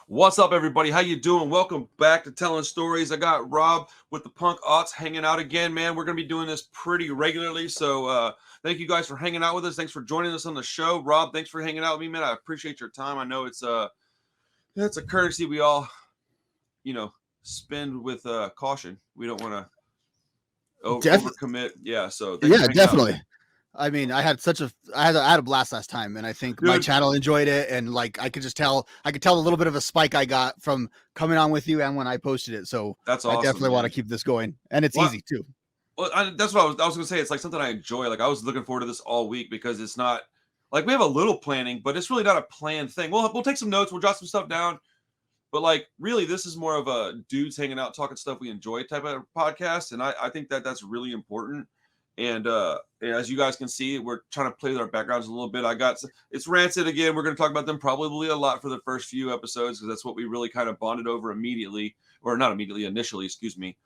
What's up, everybody? How you doing? Welcome back to Telling Stories. I got Rob with the Punk Aughts hanging out again, man. We're going to be doing this pretty regularly, so thank you guys for hanging out with us. Thanks for joining us on the show. Rob, thanks for hanging out with me, man. I appreciate your time. I know it's a courtesy we all, spend with caution. We don't want to overcommit. Yeah, so thanks for hanging definitely. out. I mean, I had a blast last time, and I think my channel enjoyed it, and like I could tell a little bit of a spike I got from coming on with you and when I posted it. So that's awesome. I definitely want to keep this going, and it's easy too. Well, that's what I was going to say. It's like something I enjoy. Like I was looking forward to this all week because it's not like we have a little planning, but it's really not a planned thing. We'll take some notes, we'll jot some stuff down, but like really, this is more of a dudes hanging out, talking stuff we enjoy type of podcast, and I think that's really important. And as you guys can see, we're trying to play with our backgrounds a little bit. It's Rancid again. We're going to talk about them probably a lot for the first few episodes because that's what we really kind of bonded over initially, excuse me.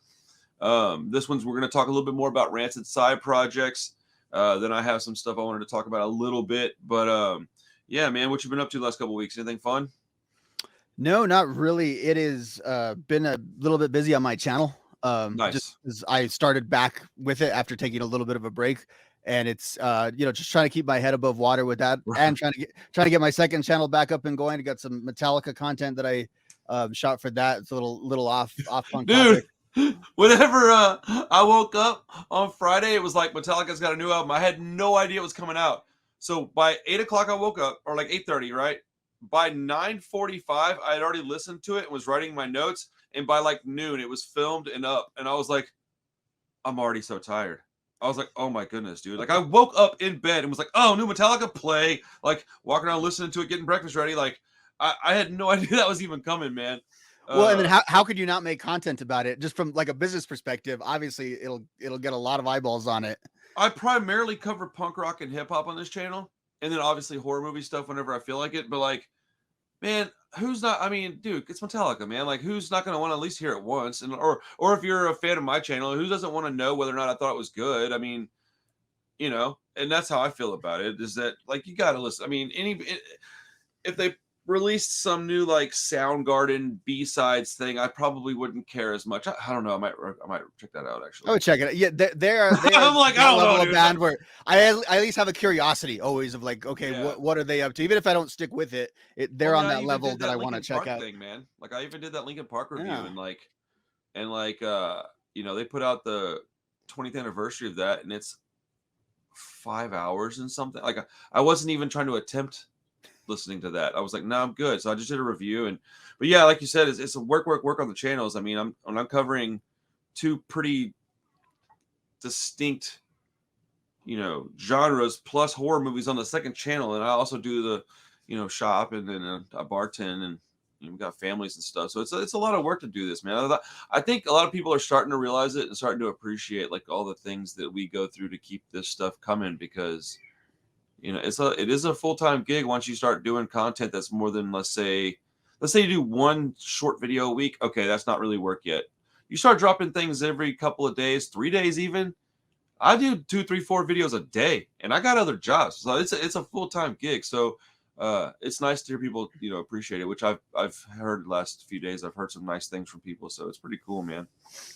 This one's we're going to talk a little bit more about Rancid side projects. Then I have some stuff I wanted to talk about a little bit. But yeah, man, what you been up to the last couple of weeks? Anything fun? No, not really. It has been a little bit busy on my channel. Nice. Just as I started back with it after taking a little bit of a break, and it's just trying to keep my head above water with that, and trying to get my second channel back up and going. I got some Metallica content that I shot for that. It's a little off punk topic. Whenever I woke up on Friday, it was like Metallica's got a new album. I had no idea it was coming out. So by 8 o'clock I woke up, or like 8:30, right? By 9:45, I had already listened to it and was writing my notes. And by like noon, it was filmed and up. And I was like, I'm already so tired. I was like, oh my goodness, dude. Like I woke up in bed and was like, oh, new Metallica play. Like walking around listening to it, getting breakfast ready. Like I had no idea that was even coming, man. Well, and then how could you not make content about it? Just from like a business perspective, obviously it'll get a lot of eyeballs on it. I primarily cover punk rock and hip hop on this channel. And then obviously horror movie stuff whenever I feel like it. But like, man, who's not? I mean, dude, it's Metallica, man. Like, who's not going to want to at least hear it once? And or if you're a fan of my channel, who doesn't want to know whether or not I thought it was good? I mean, and that's how I feel about it. Is that like you got to listen? I mean, if they released some new like Soundgarden B-sides thing, I probably wouldn't care as much. I don't know. I might check that out actually. I would check it. Yeah, they're I'm like, I don't know, a band where I at least have a curiosity always of like, okay, what are they up to? Even if I don't stick with it, they're on that level that I want to check out. Thing, man. Like I even did that Linkin Park review and they put out the 20th anniversary of that, and it's 5 hours and something. Like I wasn't even trying to attempt listening to that. I was like, no, I'm good. So I just did a review, but yeah, like you said, it's a work on the channels. I mean, I'm covering two pretty distinct, genres plus horror movies on the second channel, and I also do the, shop and then I bartend, and we got families and stuff. So it's a lot of work to do this, man. I think a lot of people are starting to realize it and starting to appreciate like all the things that we go through to keep this stuff coming because. It is a full-time gig once you start doing content that's more than, let's say you do one short video a week. Okay, that's not really work yet. You start dropping things every couple of days, 3 days even. I do 2, 3, 4 videos a day, and I got other jobs. So it's a full-time gig. So it's nice to hear people, appreciate it, which I've heard the last few days. I've heard some nice things from people, so it's pretty cool, man.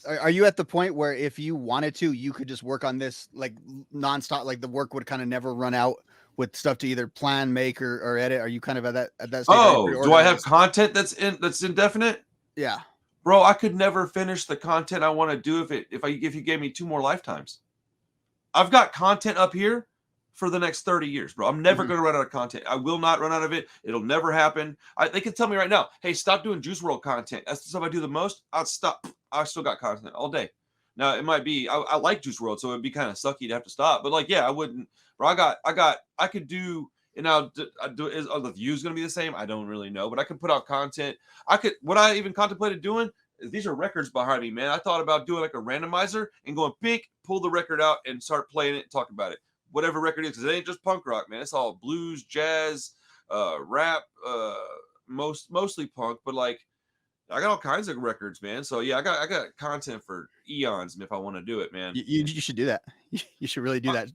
Are you at the point where if you wanted to, you could just work on this like nonstop, like the work would kind of never run out with stuff to either plan, make, or edit? Are you kind of at that stage? Oh, do I have content that's indefinite? Yeah, bro, I could never finish the content I want to do if you gave me 2 more lifetimes. I've got content up here for the next 30 years, bro. I'm never going to run out of content. I will not run out of it. It'll never happen. They can tell me right now, hey, stop doing Juice WRLD content. That's the stuff I do the most. I'll stop. I still got content all day. Now it might be I like Juice WRLD, so it'd be kind of sucky to have to stop. But like, yeah, I wouldn't. Bro, I could do. And now, are the views going to be the same? I don't really know, but I can put out content. What I even contemplated doing. These are records behind me, man. I thought about doing like a randomizer and going pick, pull the record out, and start playing it and talk about it. Whatever record it is, because it ain't just punk rock, man. It's all blues, jazz, rap, mostly punk, but like I got all kinds of records, man. So yeah, I got content for eons if I want to do it, man. You should do that. You should really do that.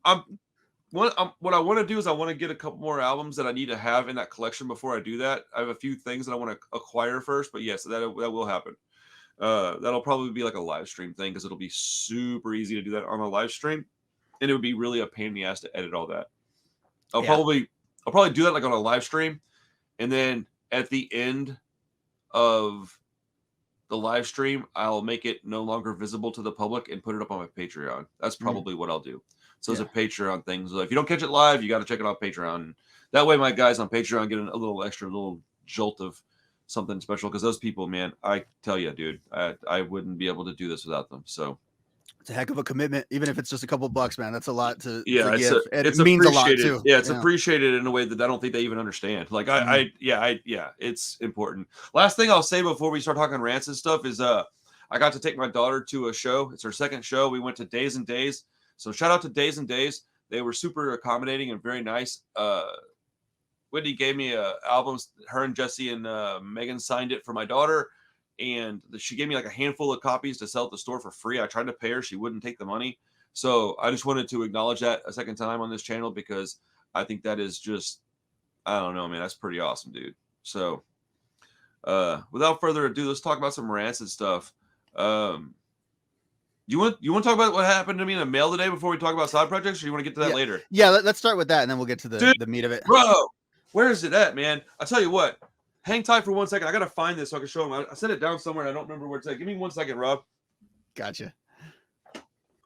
what I want to do is I want to get a couple more albums that I need to have in that collection before I do that. I have a few things that I want to acquire first, but yes, that will happen. That'll probably be like a live stream thing because it'll be super easy to do that on a live stream, and it would be really a pain in the ass to edit all that. I'll probably do that like on a live stream, and then at the end of the live stream, I'll make it no longer visible to the public and put it up on my Patreon. That's probably what I'll do. So it's a Patreon thing. So if you don't catch it live, you got to check it on Patreon. That way, my guys on Patreon get a little extra, little jolt of something special. Because those people, man, I tell you, dude, I wouldn't be able to do this without them. So it's a heck of a commitment, even if it's just a couple bucks, man. That's a lot to give. It means a lot too. Yeah, it's appreciated in a way that I don't think they even understand. Like it's important. Last thing I'll say before we start talking Rancid stuff is I got to take my daughter to a show. It's her second show. We went to Days and Days. So shout out to Days and Days. They were super accommodating and very nice. Whitney gave me albums. Her and Jesse and Megan signed it for my daughter. And she gave me like a handful of copies to sell at the store for free. I tried to pay her. She wouldn't take the money. So I just wanted to acknowledge that a second time on this channel because I think that is just, I don't know, man. That's pretty awesome, dude. So without further ado, let's talk about some Rancid stuff. You want to talk about what happened to me in the mail today before we talk about side projects, or you want to get to that later? Yeah, let's start with that, and then we'll get to the meat of it. Bro, where is it at, man? I'll tell you what. Hang tight for 1 second. I got to find this so I can show him. I set it down somewhere, and I don't remember where it's at. Give me 1 second, Rob. Gotcha.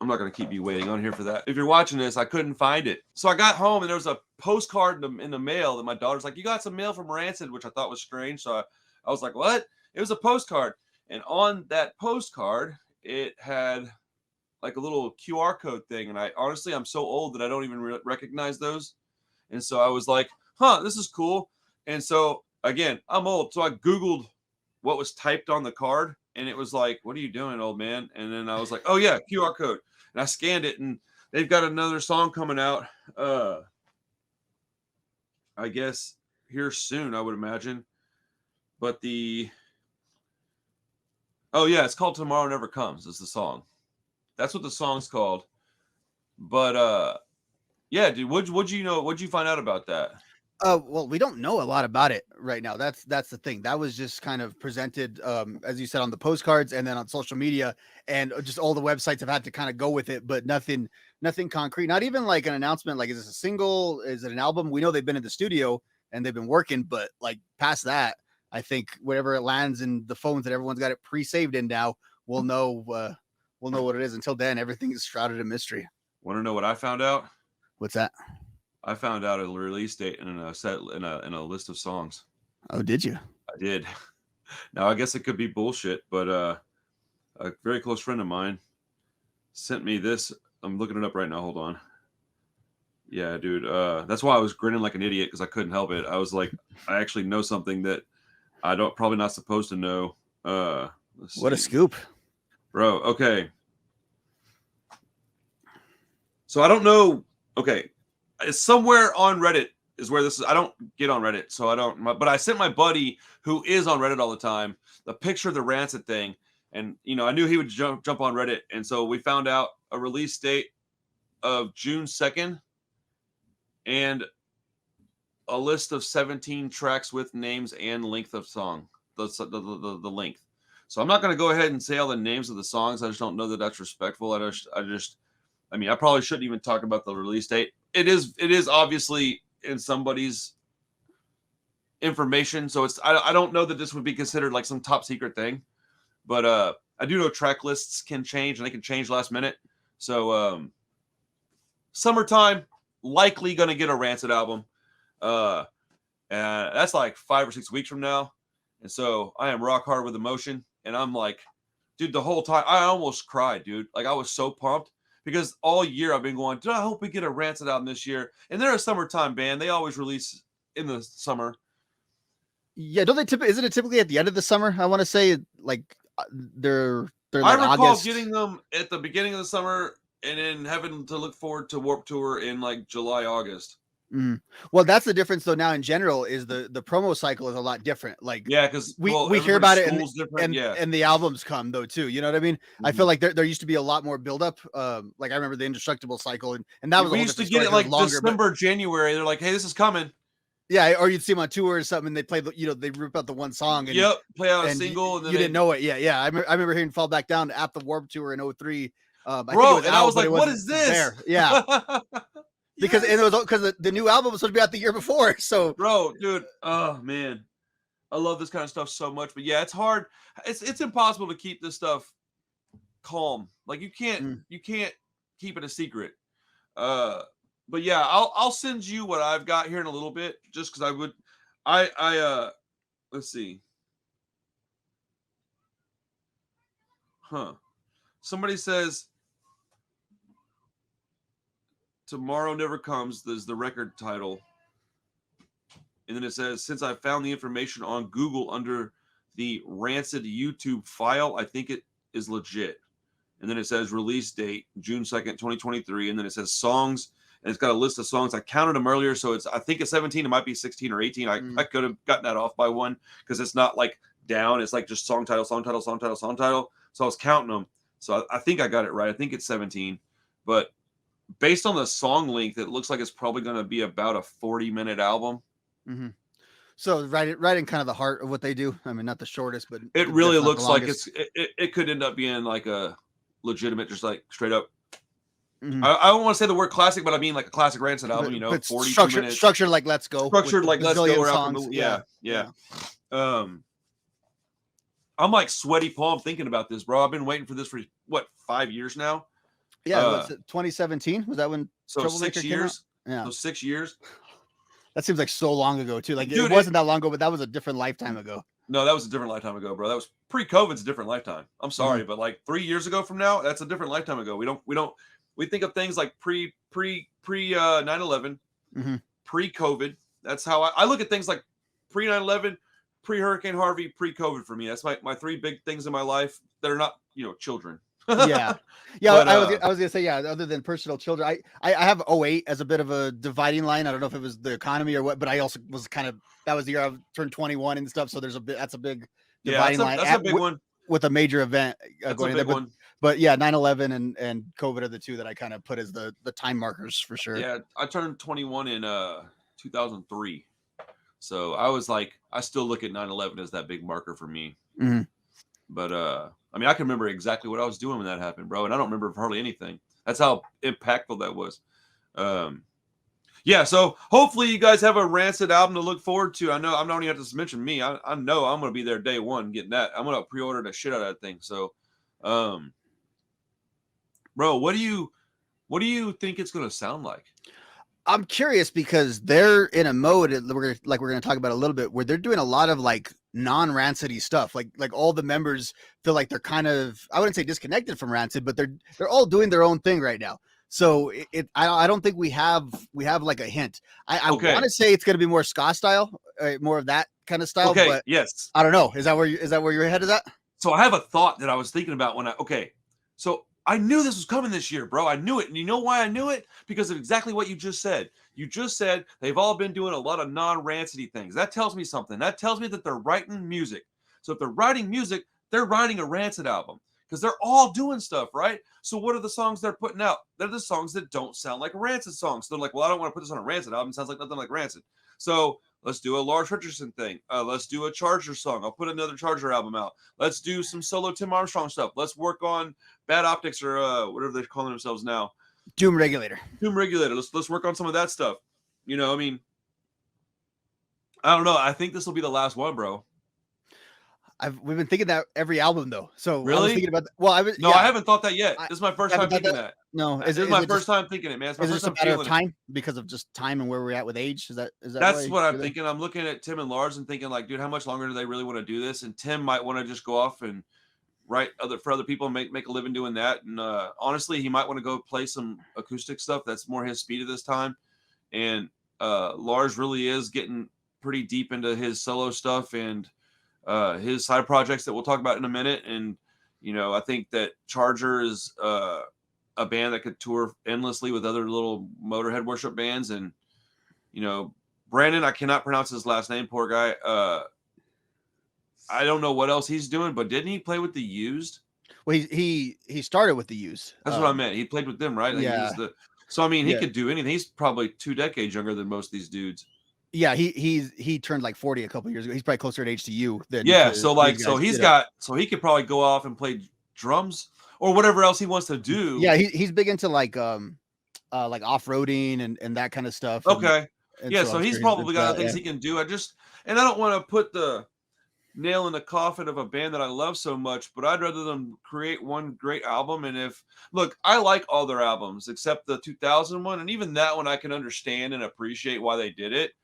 I'm not going to keep you waiting on here for that. If you're watching this, I couldn't find it. So I got home, and there was a postcard in the mail that my daughter's like, you got some mail from Rancid, which I thought was strange. So I was like, what? It was a postcard. And on that postcard, it had like a little QR code thing. And I'm so old that I don't even recognize those. And so I was like, this is cool. And so again, I'm old. So I Googled what was typed on the card, and it was like, what are you doing, old man? And then I was like, oh yeah, QR code. And I scanned it, and they've got another song coming out. I guess here soon, I would imagine. But it's called Tomorrow Never Comes is the song. That's what the song's called. But yeah, dude, what'd you find out about that? Well, we don't know a lot about it right now. That's the thing. That was just kind of presented, as you said, on the postcards and then on social media, and just all the websites have had to kind of go with it, but nothing concrete. Not even like an announcement. Like, is this a single? Is it an album? We know they've been in the studio and they've been working, but like past that, I think wherever it lands in the phones that everyone's got it pre-saved in now, we'll know what it is. Until then, everything is shrouded in mystery. Want to know what I found out? What's that? I found out a release date in a list of songs. Oh, did you? I did. Now I guess it could be bullshit, but a very close friend of mine sent me this. I'm looking it up right now. Hold on. Yeah, dude. That's why I was grinning like an idiot because I couldn't help it. I was like, I actually know something that I probably not supposed to know. What a scoop, bro. Okay. So I don't know. Okay. It's somewhere on Reddit is where this is. I don't get on Reddit, so I don't. But I sent my buddy who is on Reddit all the time the picture of the Rancid thing, and I knew he would jump on Reddit, and so we found out a release date of June 2nd, and a list of 17 tracks with names and length of song, the length. So I'm not going to go ahead and say all the names of the songs. I just don't know that that's respectful. I probably shouldn't even talk about the release date. It is obviously in somebody's information, so I don't know that this would be considered like some top secret thing, but I do know track lists can change and they can change last minute. So summertime, likely gonna get a Rancid album. And that's like 5 or 6 weeks from now, and so I am rock hard with emotion, and I'm like, dude, the whole time I almost cried, dude. Like I was so pumped. Because all year I've been going, dude, I hope we get a Rancid album this year. And they're a summertime band. They always release in the summer. Yeah, don't they isn't it typically at the end of the summer? I want to say like they're like I recall August. getting them at the beginning of the summer and then having to look forward to Warped Tour in like July, August. Mm. Well, that's the difference though. Now in general is the promo cycle is a lot different. Like Yeah, because we hear everybody's about it school's different. Yeah. and the albums come though too. You know what I mean? I feel like there used to be a lot more buildup. Like I remember the Indestructible cycle and that was a We whole used to different get story it 'cause it was like longer. But December, January. They're like, hey, this is coming. yeah, or you'd see them on tour or something. And they play they rip out the one song and Yep, play out a and single, and then you didn't know it. Yeah. I remember hearing Fall Back Down at the Warped Tour in 03. I think it bro, was and I out, was but like, it what wasn't is this? there. Yeah. Because Yes. and it was because the new album was supposed to be out the year before. So Bro, dude, oh man, I love this kind of stuff so much. But yeah, it's hard. It's impossible to keep this stuff calm. Like you can't keep it a secret. But yeah, I'll send you what I've got here in a little bit, just because I let's see. Somebody says Tomorrow Never Comes. There's the record title. And then it says, since I found the information on Google under the Rancid YouTube file, I think it is legit. And then it says release date, June 2nd, 2023. And then it says songs, and it's got a list of songs. I counted them earlier, so I think it's 17. It might be 16 or 18. I could have gotten that off by one because it's not like down. It's like just song title, song title, song title, song title. So I was counting them. So I think I got it right. I think it's 17. But based on the song length, it looks like it's probably going to be about a 40-minute album. Mm-hmm. So right in kind of the heart of what they do. I mean, not the shortest, but it really looks like it could end up being like a legitimate, just like straight up. Mm-hmm. I don't want to say the word classic, but I mean like a classic Rancid album. You know, 42 minutes, structured like Let's Go, structured like Let's Go. Songs. Yeah. I'm like sweaty palm thinking about this, bro. I've been waiting for this for what 5 years now. Yeah, was it 2017? Was that when? So 6 years. Yeah, so 6 years. That seems like so long ago too. Like dude, it wasn't that long ago, but that was a different lifetime ago. No, that was a different lifetime ago, bro. That was pre-COVID's a different lifetime. I'm sorry, but like 3 years ago from now, that's a different lifetime ago. We think of things like pre 9/11, pre-COVID. That's how I look at things like pre 9/11, pre Hurricane Harvey, pre-COVID for me. That's my three big things in my life that are not children. yeah. But, I was gonna say, yeah, other than personal children, I have 08 as a bit of a dividing line. I don't know if it was the economy or what, but I also was that was the year I turned 21 and stuff. So that's a big dividing line. That's a big one with a major event going in there. But yeah, 9/11 and COVID are the two that I kind of put as the time markers for sure. Yeah, I turned 21 in 2003. So I was like, I still look at 9/11 as that big marker for me. Mm-hmm. But I mean, I can remember exactly what I was doing when that happened, bro, and I don't remember hardly anything. That's how impactful that was. Yeah, so hopefully you guys have a Rancid album to look forward to. I know I'm not even have to mention me. I know I'm going to be there day one getting that. I'm going to pre-order the shit out of that thing. So, bro, what do you think it's going to sound like? I'm curious because they're in a mode we're going to talk about a little bit where they're doing a lot of like non-Rancid-y stuff. Like all the members feel like they're kind of, I wouldn't say disconnected from Rancid, but they're all doing their own thing right now. So I don't think we have like a hint. I want to say it's going to be more ska style, more of that kind of style. Okay. But yes. I don't know. Is that where your head is at? So I have a thought that I was thinking about so I knew this was coming this year, bro. I knew it. And you know why I knew it? Because of exactly what you just said. You just said they've all been doing a lot of non-Rancid-y things. That tells me something. That tells me that they're writing music. So if they're writing music, they're writing a Rancid album because they're all doing stuff, right? So what are the songs they're putting out? They're the songs that don't sound like Rancid songs. They're like, well, I don't want to put this on a Rancid album. It sounds like nothing like Rancid. So let's do a Lars Richardson thing. Let's do a Charger song. I'll put another Charger album out. Let's do some solo Tim Armstrong stuff. Let's work on Bad Optics or whatever they're calling themselves now. Doom Regulator. Let's work on some of that stuff. I mean, I don't know. I think this will be the last one, bro. We've been thinking that every album though. So really, I was thinking about that. Well, I haven't thought that yet. This is my first time thinking that. No, this is my first time thinking it, man. It's my first time feeling it. Is it just a matter of time because of just time and where we're at with age? Is that? That's what I'm thinking. I'm looking at Tim and Lars and thinking like, dude, how much longer do they really want to do this? And Tim might want to just go off and write for other people and make a living doing that. And honestly, he might want to go play some acoustic stuff. That's more his speed at this time. And Lars really is getting pretty deep into his solo stuff and his side projects that we'll talk about in a minute. And I think that Charger is a band that could tour endlessly with other little Motorhead worship bands, and Brandon, I cannot pronounce his last name, poor guy. I don't know what else he's doing, but didn't he play with the Used? Well, he started with the Used. That's what I meant. He played with them, right? Like Yeah. So I mean, he Yeah. could do anything. He's probably 2 decades younger than most of these dudes. Yeah, he turned like 40 a couple years ago. He's probably closer in age to you than Yeah. to So these guys. he could probably go off and play drums or whatever else he wants to do. Yeah, he's big into like off-roading and that kind of stuff. Okay. And Yeah. so So I'm he's sure probably into got other that, things he can do. And I don't want to put the nail in the coffin of a band that I love so much, but I'd rather them create one great album. And look, I like all their albums except the 2000 one, and even that one I can understand and appreciate why they did it.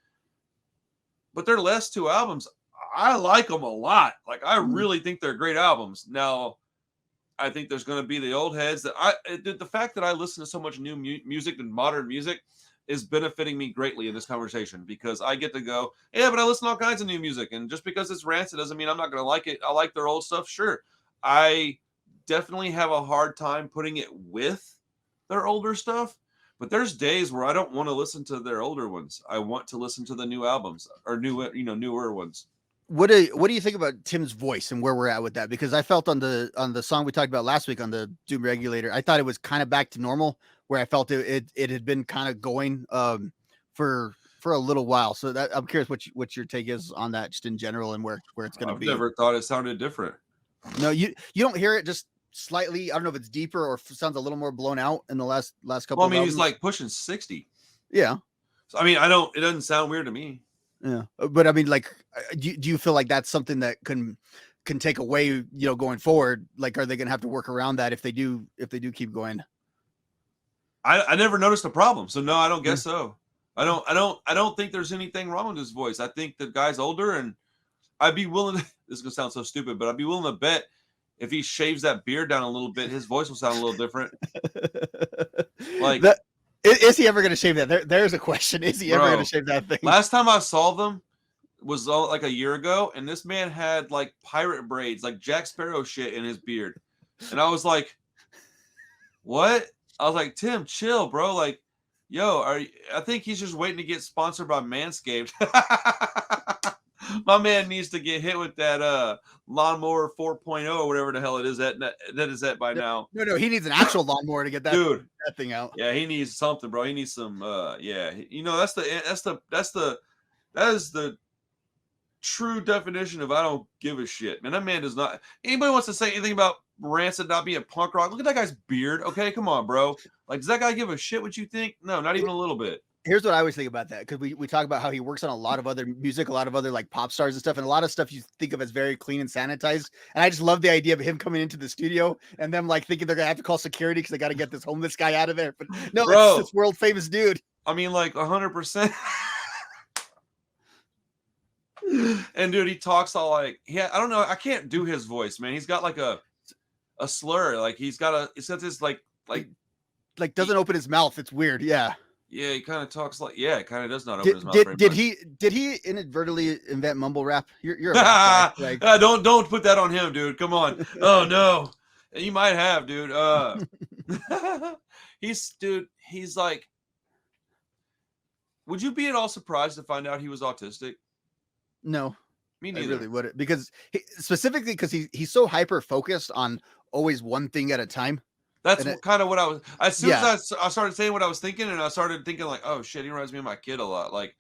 But their last 2 albums, I like them a lot. Like I really think they're great albums. Now, I think there's going to be the old heads the fact that I listen to so much new music and modern music is benefiting me greatly in this conversation, because I get to go, yeah, but I listen to all kinds of new music. And just because it's Rancid doesn't mean I'm not going to like it. I like their old stuff. Sure. I definitely have a hard time putting it with their older stuff, but there's days where I don't want to listen to their older ones. I want to listen to the new albums or newer ones. What do you think about Tim's voice and where we're at with that? Because I felt on the song we talked about last week on the Doom Regulator, I thought it was kind of back to normal, where I felt it had been kind of going for a little while. So that I'm curious what your take is on that, just in general, and where it's going to be. I've never thought it sounded different. No, you don't hear it just slightly. I don't know if it's deeper or sounds a little more blown out in the last couple. Well, I mean, of he's albums. like pushing 60. Yeah. So I mean, it doesn't sound weird to me. Yeah, but I mean, like, do you feel like that's something that can take away, going forward? Like, are they going to have to work around that if they do keep going? I never noticed a problem, so no, I don't guess so. I don't think there's anything wrong with his voice. I think the guy's older, and I'd be willing to, this is gonna sound so stupid, but I'd be willing to bet if he shaves that beard down a little bit, his voice will sound a little different. Like, is he ever going to shave that? There's a question. Is he ever going to shave that thing? Last time I saw them was like a year ago, and this man had like pirate braids, like Jack Sparrow shit in his beard. And I was like, what? I was like, Tim, chill, bro. Like, yo, I think he's just waiting to get sponsored by Manscaped. My man needs to get hit with that lawnmower 4.0 or whatever the hell it is that is at by now. No, he needs an actual lawnmower to get that thing out. Yeah, he needs something, bro. He needs some that is the true definition of I don't give a shit. Man, that man does not. Anybody wants to say anything about Rancid not being punk rock? Look at that guy's beard. Okay, come on, bro. Like, does that guy give a shit what you think? No, not even a little bit. Here's what I always think about that, because we talk about how he works on a lot of other music, a lot of other like pop stars and stuff, and a lot of stuff you think of as very clean and sanitized. And I just love the idea of him coming into the studio and them like thinking they're gonna have to call security because they got to get this homeless guy out of there. But no, bro, it's this world famous dude. I mean, like 100%. And dude, he talks all like, I don't know, I can't do his voice, man. He's got like a slur, like it's got this like doesn't open his mouth. It's weird. Yeah, he kind of talks like, it kind of does not open his mouth. Did he inadvertently invent mumble rap? You're a rap guy, like... don't put that on him, dude. Come on. Oh no, you might have, dude. He's like, would you be at all surprised to find out he was autistic? No, me neither. I really wouldn't, because specifically because he's so hyper focused on always one thing at a time. That's kind of what I was. As soon as I started saying what I was thinking, and I started thinking like, oh shit, he reminds me of my kid a lot. Like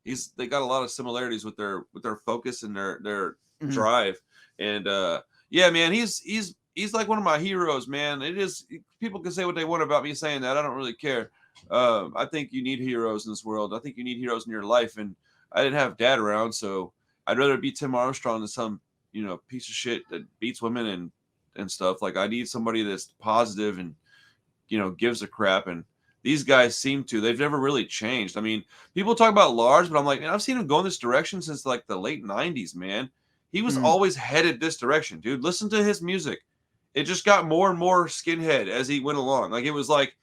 they got a lot of similarities with their focus and their drive. And man, he's like one of my heroes, man. It is, people can say what they want about me saying that. I don't really care. I think you need heroes in this world. I think you need heroes in your life, and I didn't have dad around, so I'd rather be Tim Armstrong than some piece of shit that beats women and stuff. Like, I need somebody that's positive and gives a crap, and these guys seem to. They've never really changed. I mean, people talk about Lars, but I'm like, man, I've seen him go in this direction since like the late 90s, man. He was always headed this direction, dude. Listen to his music. It just got more and more skinhead as he went along. Like, it was like,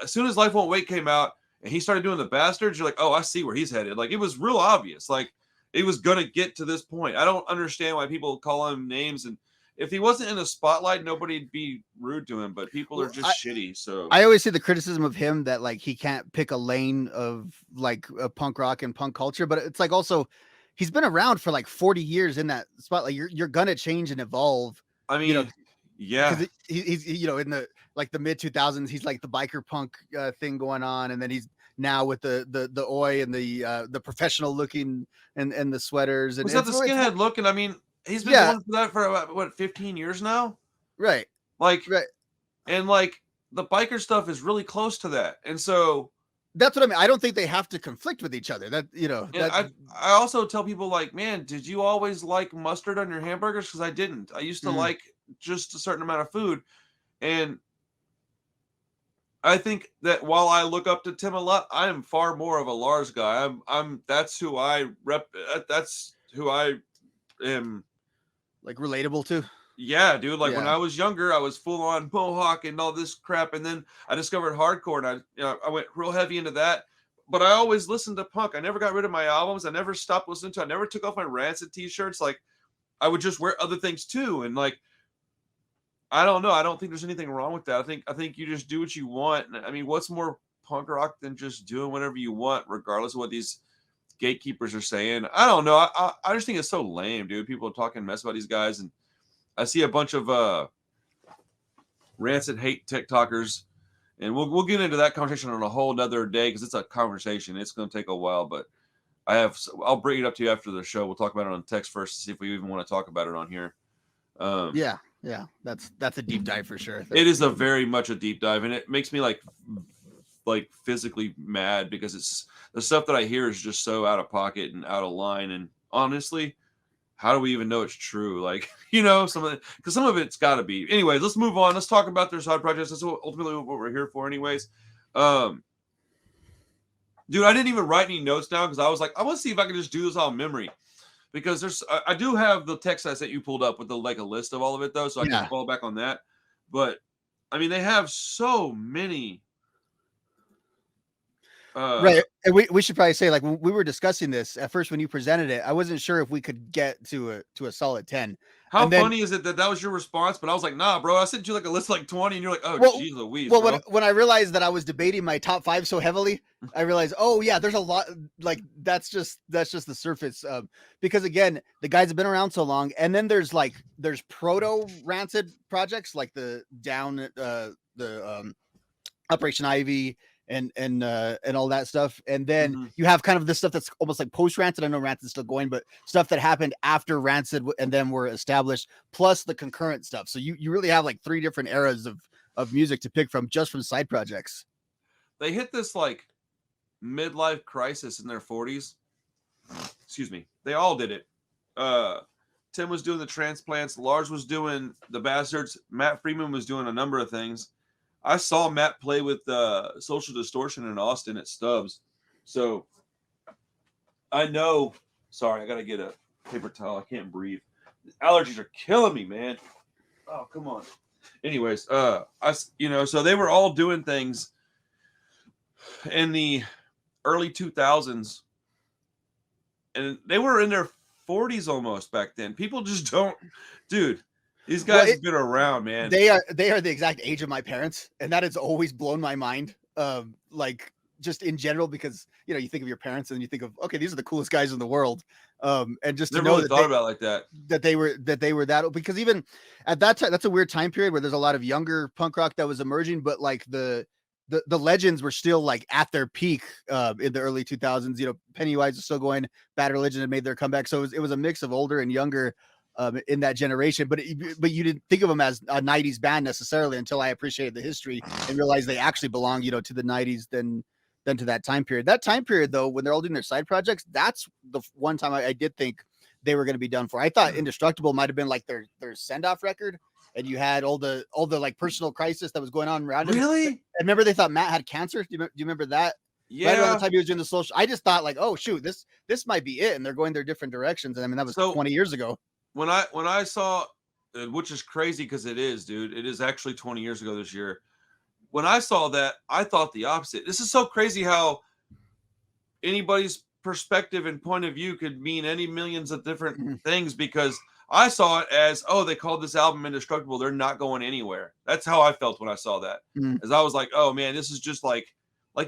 as soon as Life Won't Wait came out and he started doing the Bastards, you're like, oh, I see where he's headed. Like, it was real obvious. Like, it was going to get to this point. I don't understand why people call him names. And if he wasn't in the spotlight, nobody'd be rude to him. But people are Well, just shitty. So I always see the criticism of him that like he can't pick a lane of like a punk rock and punk culture, but it's like also he's been around for like 40 years in that spot. Like you're gonna change and evolve. I You know, mean, yeah. because he's you know in the like the mid 2000s he's like the biker punk thing going on, and then he's now with the oi and the professional looking and the sweaters and Was that the so it's skinhead look? And I mean, he's been yeah going for that for about, what, 15 years now? right Like, right. and like the biker stuff is really close to that. And so, That's what I mean. I don't think they have to conflict with each other. That you know and that I also tell people like, man, did you always like mustard on your hamburgers? Because I didn't. I used to like just a certain amount of food. And I think that while I look up to Tim a lot, I am far more of a Lars guy. That's who I rep. That's who I am. like relatable to. Yeah, dude. Like when Yeah. I was younger, I was full on mohawk and all this crap, and then I discovered hardcore, and I went real heavy into that. But I always listened to punk. I never got rid of my albums. I never stopped listening to. I never took off my Rancid t-shirts. Like I would just wear other things too, and like I don't know. I don't think there's anything wrong with that. I think you just do what you want. I mean, what's more punk rock than just doing whatever you want, regardless of what these gatekeepers are saying? I don't know. I just think it's so lame, dude. People are talking mess about these guys, and I see a bunch of rancid hate TikTokers, and we'll get into that conversation on a whole nother day because it's a conversation. It's going to take a while, but I'll bring it up to you after the show. We'll talk about it on text first to see if we even want to talk about it on here. Yeah, that's a deep dive for sure. It is a very much a deep dive, and it makes me like physically mad because it's the stuff that I hear is just so out of pocket and out of line. And honestly, how do we even know it's true? Like, some of it's got to be. Anyways, let's move on. Let's talk about their side projects. That's ultimately what we're here for, anyways. Dude, I didn't even write any notes down because I was like, I want to see if I can just do this on memory. Because I do have the text I sent you pulled up with a list of all of it though, so I can fall back on that. But I mean, they have so many. Right, and we should probably say, like, when we were discussing this at first when you presented it, I wasn't sure if we could get to a solid 10. How funny is it that was your response? But I was like, nah, bro. I sent you like a list of like 20, and you're like, oh, geez Louise. Well, bro. when I realized that I was debating my top 5 so heavily, I realized, oh yeah, there's a lot. Like that's just the surface. Because again, the guys have been around so long, and then there's proto Rancid projects like the Operation Ivy and all that stuff, and then you have kind of this stuff that's almost like post Rancid. I know Rancid's still going, but stuff that happened after Rancid and then were established, plus the concurrent stuff. So you really have like 3 different eras of music to pick from just from side projects. They hit this like midlife crisis in their 40s. Excuse me. They all did it. Tim was doing the transplants. Lars was doing the Bastards. Matt Freeman was doing a number of things. I saw Matt play with Social Distortion in Austin at Stubbs. So I know. Sorry, I got to get a paper towel. I can't breathe. Allergies are killing me, man. Oh, come on. Anyways, so they were all doing things in the early 2000s, and they were in their 40s almost back then. People just don't, dude. These guys have been around, man. They are the exact age of my parents, and that has always blown my mind. Like just in general, because you think of your parents and you think of, okay, these are the coolest guys in the world. And just to know that thought about it like that they were that, because even at that time, that's a weird time period where there's a lot of younger punk rock that was emerging, but like the legends were still like at their peak in the early 2000s. Pennywise was still going, Bad Religion had made their comeback, so it was a mix of older and younger in that generation, but you didn't think of them as a 90s band necessarily until I appreciated the history and realized they actually belong, to the 90s than to that time period. That time period, though, when they're all doing their side projects, that's the one time I did think they were going to be done for. I thought Indestructible might have been like their send-off record, and you had all the like personal crisis that was going on around him. Really? I remember they thought Matt had cancer. Do you remember that? Yeah. Right around the time he was doing the social, I just thought like, oh shoot, this might be it, and they're going their different directions. And I mean, that was 20 years ago. When I saw, which is crazy because it is, dude. It is actually 20 years ago this year. When I saw that, I thought the opposite. This is so crazy how anybody's perspective and point of view could mean any millions of different things, because I saw it as, oh, they called this album Indestructible. They're not going anywhere. That's how I felt when I saw that. As I was like, oh man, this is just like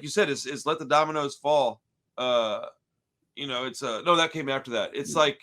you said, it's Let the Dominoes Fall. It's no, that came after that. It's like,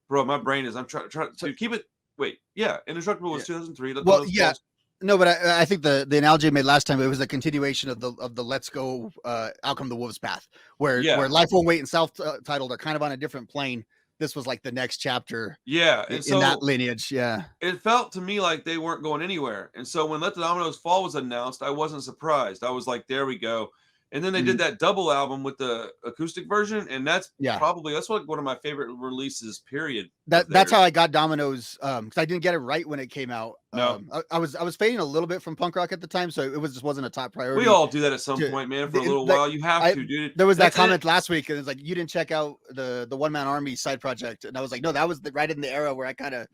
bro, my brain is, I'm trying to keep it. Wait, yeah, Indestructible was 2003. Well, yeah. No, but I think the analogy I made last time, it was a continuation of the Let's Go Out Come the Wolves Path, where Life Won't Wait and self-titled are kind of on a different plane. This was like the next chapter. Yeah, and in that lineage. Yeah, it felt to me like they weren't going anywhere. And so when Let the Dominoes Fall was announced, I wasn't surprised. I was like, there we go. And then they did that double album with the acoustic version, and that's one of my favorite releases. Period. That's how I got Dominoes, because I didn't get it right when it came out. No, I was fading a little bit from punk rock at the time, so it just wasn't a top priority. We all do that at some point, man. For a little while, you have to, dude. There was that comment last week, and it's like, you didn't check out the One Man Army side project, and I was like, no, that was right in the era where I kind of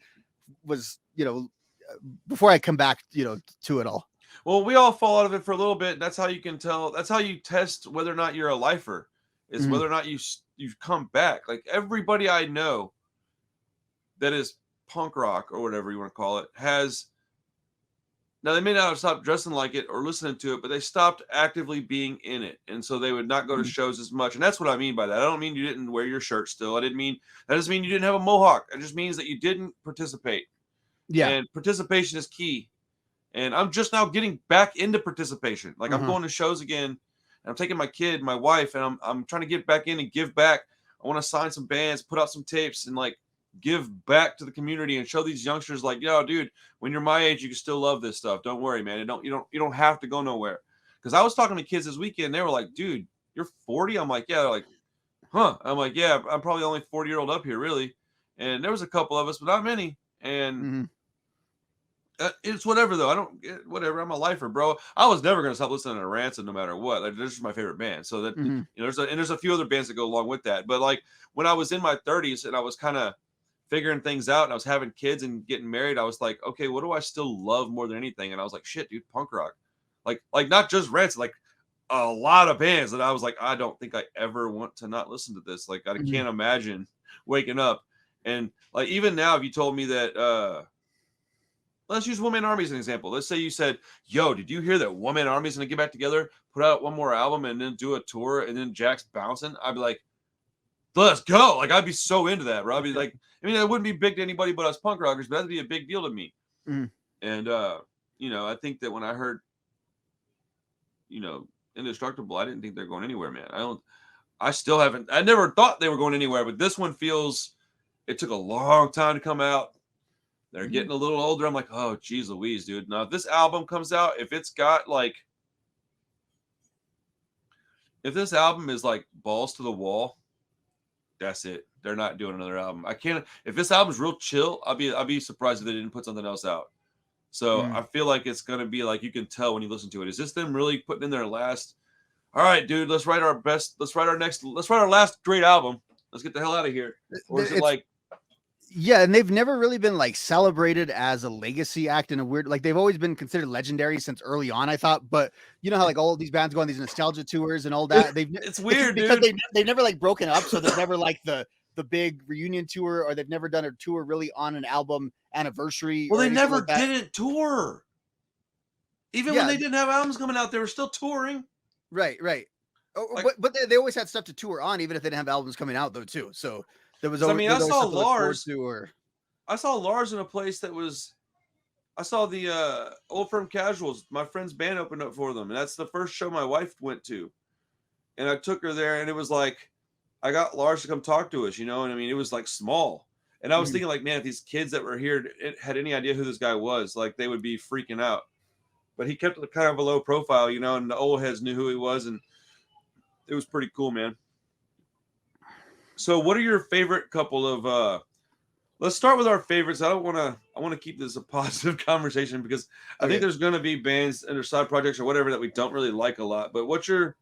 was, before I come back, to it all. Well, we all fall out of it for a little bit. That's how you can tell. That's how you test whether or not you're a lifer, is whether or not you've come back. Like everybody I know that is punk rock or whatever you want to call it has. Now they may not have stopped dressing like it or listening to it, but they stopped actively being in it, and so they would not go to shows as much. And that's what I mean by that. I don't mean you didn't wear your shirt still. That doesn't mean you didn't have a mohawk. It just means that you didn't participate. Yeah, and participation is key. And I'm just now getting back into participation. Like I'm going to shows again, and I'm taking my kid, my wife, and I'm trying to get back in and give back. I want to sign some bands, put out some tapes, and like give back to the community and show these youngsters, like, yo, dude, when you're my age, you can still love this stuff. Don't worry, man. You don't have to go nowhere. Because I was talking to kids this weekend, they were like, dude, you're 40? I'm like, yeah. They're like, huh? I'm like, yeah, I'm probably the only 40-year-old up here, really. And there was a couple of us, but not many. And it's whatever though. I don't get whatever. I'm a lifer, bro. I was never gonna stop listening to Rancid no matter what. Like, this is my favorite band. So that there's a few other bands that go along with that. But like when I was in my 30s and I was kind of figuring things out and I was having kids and getting married, I was like, okay, what do I still love more than anything? And I was like, shit, dude, punk rock. Like not just Rancid, like a lot of bands that I was like, I don't think I ever want to not listen to this. Like I can't imagine waking up. And like even now, if you told me that let's use One Man Army as an example. Let's say you said, yo, did you hear that One Man Army is going to get back together, put out one more album, and then do a tour, and then Jack's bouncing? I'd be like, let's go. Like, I'd be so into that, bro. I'd be like, I mean, it wouldn't be big to anybody but us punk rockers, but that'd be a big deal to me. And, I think that when I heard, Indestructible, I didn't think they're going anywhere, man. I never thought they were going anywhere, but this one it took a long time to come out. They're getting a little older. I'm like, oh, geez Louise, dude. Now, if this album comes out, if this album is like balls to the wall, that's it. They're not doing another album. If this album's real chill, I'll be surprised if they didn't put something else out. So I feel like it's going to be like, you can tell when you listen to it. Is this them really putting in their last, all right, dude, let's write our last great album. Let's get the hell out of here. Or is it like, yeah, and they've never really been like celebrated as a legacy act in a weird, like they've always been considered legendary since early on, I thought. But you know how like all of these bands go on these nostalgia tours and all that. It's weird, because dude. they've never like broken up, so there's never like the big reunion tour, or they've never done a tour really on an album anniversary. Well, they never didn't tour. Even when they didn't have albums coming out, they were still touring. Right. But they always had stuff to tour on, even if they didn't have albums coming out though too. So there was. I saw Lars. I saw Lars in a place that was. I saw the Old Firm Casuals. My friend's band opened up for them, and that's the first show my wife went to. And I took her there, and it was like, I got Lars to come talk to us, and I mean, it was like small. And I was thinking, like, man, if these kids that were here had any idea who this guy was, like, they would be freaking out. But he kept kind of a low profile, and the old heads knew who he was, and it was pretty cool, man. So what are your favorite couple of let's start with our favorites. I want to keep this a positive conversation, because I think there's going to be bands and their side projects or whatever that we don't really like a lot. But what's your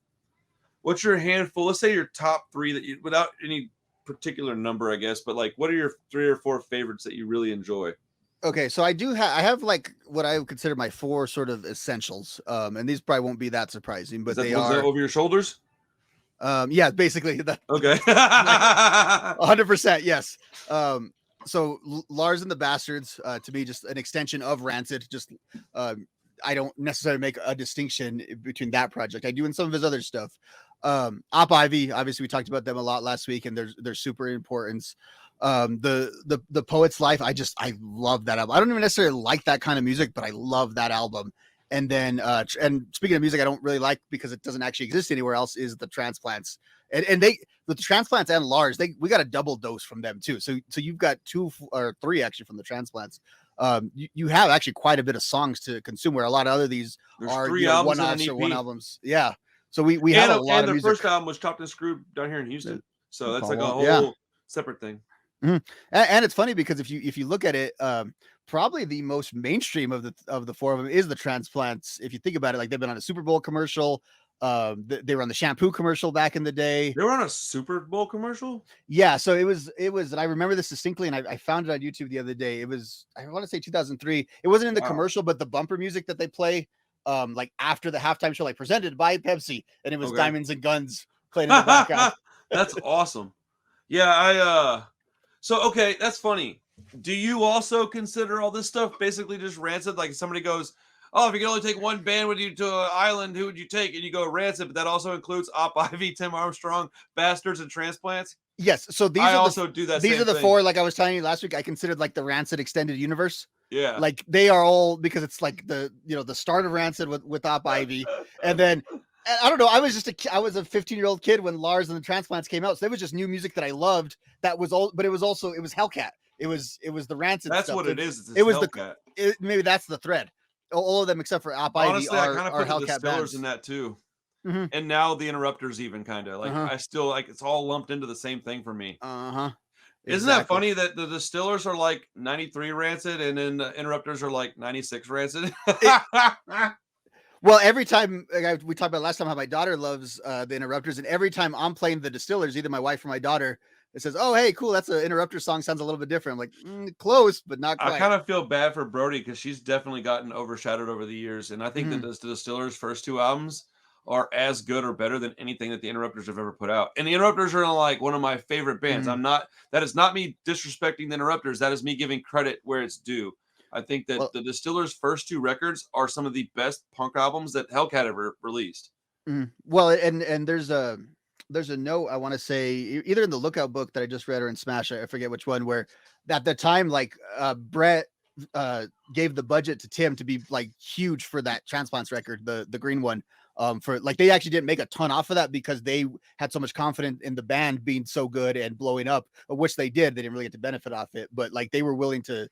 handful? Let's say your top three that you, without any particular number, I guess, but like, what are your 3 or 4 favorites that you really enjoy? Okay, so I have like what I would consider my 4 sort of essentials. And these probably won't be that surprising, but they are over your shoulders. Yeah, basically. Okay. 100%. Yes. so Lars and the Bastards, to me, just an extension of Rancid. Just I don't necessarily make a distinction between that project. I do in some of his other stuff. Op Ivy, obviously, we talked about them a lot last week, and they're super important. The Poet's Life, I love that album. I don't even necessarily like that kind of music, but I love that album. And then and speaking of music I don't really like because it doesn't actually exist anywhere else is the Transplants. And they with the Transplants and Lars, we got a double dose from them too. So you've got 2 or 3 actually from the Transplants. You have actually quite a bit of songs to consume where a lot of other these There's are 3 albums one-offs and or an one EP. albums. Yeah. So we have a lot and of the music. first album was Chopped and Screwed down here in Houston. So that's like a whole Yeah. separate thing. Mm-hmm. And it's funny because if you look at it, probably the most mainstream of the 4 of them is the Transplants. If you think about it, like they've been on a Super Bowl commercial. They were on the shampoo commercial back in the day. They were on a Super Bowl commercial. Yeah, so it was, and I remember this distinctly, and I found it on YouTube the other day. It was, I want to say 2003. It wasn't in the commercial, but the bumper music that they play, like after the halftime show, like presented by Pepsi, and it was Diamonds and Guns playing in the background. That's awesome. Yeah, so okay, that's funny. Do you also consider all this stuff basically just Rancid? Like if somebody goes, oh, if you could only take one band with you to an island, who would you take? And you go Rancid, but that also includes Op Ivy, Tim Armstrong, Bastards, and Transplants. Yes, so these I are also do that. These same are the thing. 4, like I was telling you last week. I considered like the Rancid extended universe. Yeah, like they are all, because it's like the start of Rancid with Op Ivy, and then I don't know. I was a 15-year-old kid when Lars and the Transplants came out, so there was just new music that I loved. That was all, but it was Hellcat. It was the Rancid. That's stuff. what it is. It was Hellcat. Maybe that's the thread. All of them except for Op Ivy. Honestly, I kind of put Hellcat the Distillers bands in that too. Mm-hmm. And now the Interrupters even kind of like I still like it's all lumped into the same thing for me. Isn't that funny that the Distillers are like 93 Rancid and then the Interrupters are like 96 Rancid? Well, every time we talked about last time how my daughter loves the Interrupters, and every time I'm playing the Distillers, either my wife or my daughter, it says, "Oh, hey, cool, that's an Interrupter song. Sounds a little bit different." I'm like, close, but not quite. I kind of feel bad for Brody because she's definitely gotten overshadowed over the years, and I think that the Distillers' first 2 albums are as good or better than anything that the Interrupters have ever put out. And the Interrupters are like one of my favorite bands. That is not me disrespecting the Interrupters. That is me giving credit where it's due. I think that the Distillers' first 2 records are some of the best punk albums that Hellcat ever released. Well, and there's a note I want to say either in the Lookout book that I just read or in Smash, I forget which one, where at the time like Brett gave the budget to Tim to be like huge for that Transplants record, the green one. For like they actually didn't make a ton off of that because they had so much confidence in the band being so good and blowing up, which they did. They didn't really get to benefit off it, but like they were willing to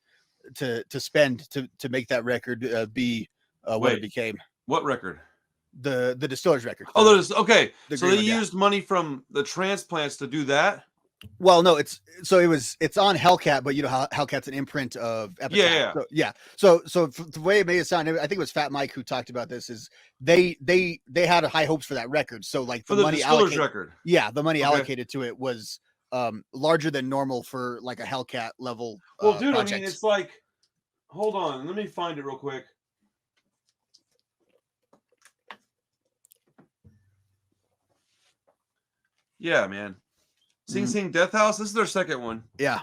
spend to make that record be what it became. What record? The Distillers record. Oh, okay. So they one, used money from the Transplants to do that. Well, no, it's on Hellcat, but you know how Hellcat's an imprint of Epitaph. So the way it made it sound, I think it was Fat Mike who talked about this, is they had high hopes for that record. So like for the money Distillers record. Yeah, the money allocated to it was larger than normal for like a Hellcat level. Well, dude, project. I mean, it's like, hold on, let me find it real quick. Yeah, man. Sing Sing Death House. This is their second one. Yeah.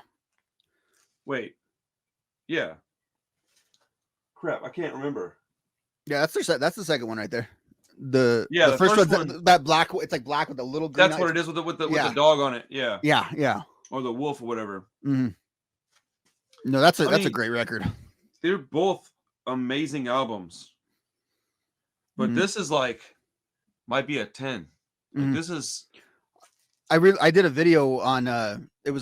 Wait. Yeah. Crap, I can't remember. Yeah, that's the second one right there. The first one, that black. It's like black with a little green. That's what it is with the dog on it. Yeah. Yeah. Or the wolf or whatever. No, that's a great record. They're both amazing albums, but this is like might be a 10. Like, this is. I did a video on we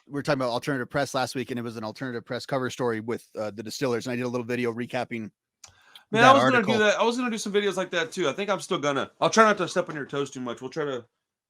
were talking about alternative press last week, and it was an alternative press cover story with the Distillers, and I did a little video recapping. Man, I was gonna do that. I was gonna do some videos like that too. I think I'm still gonna. I'll try not to step on your toes too much. We'll try to.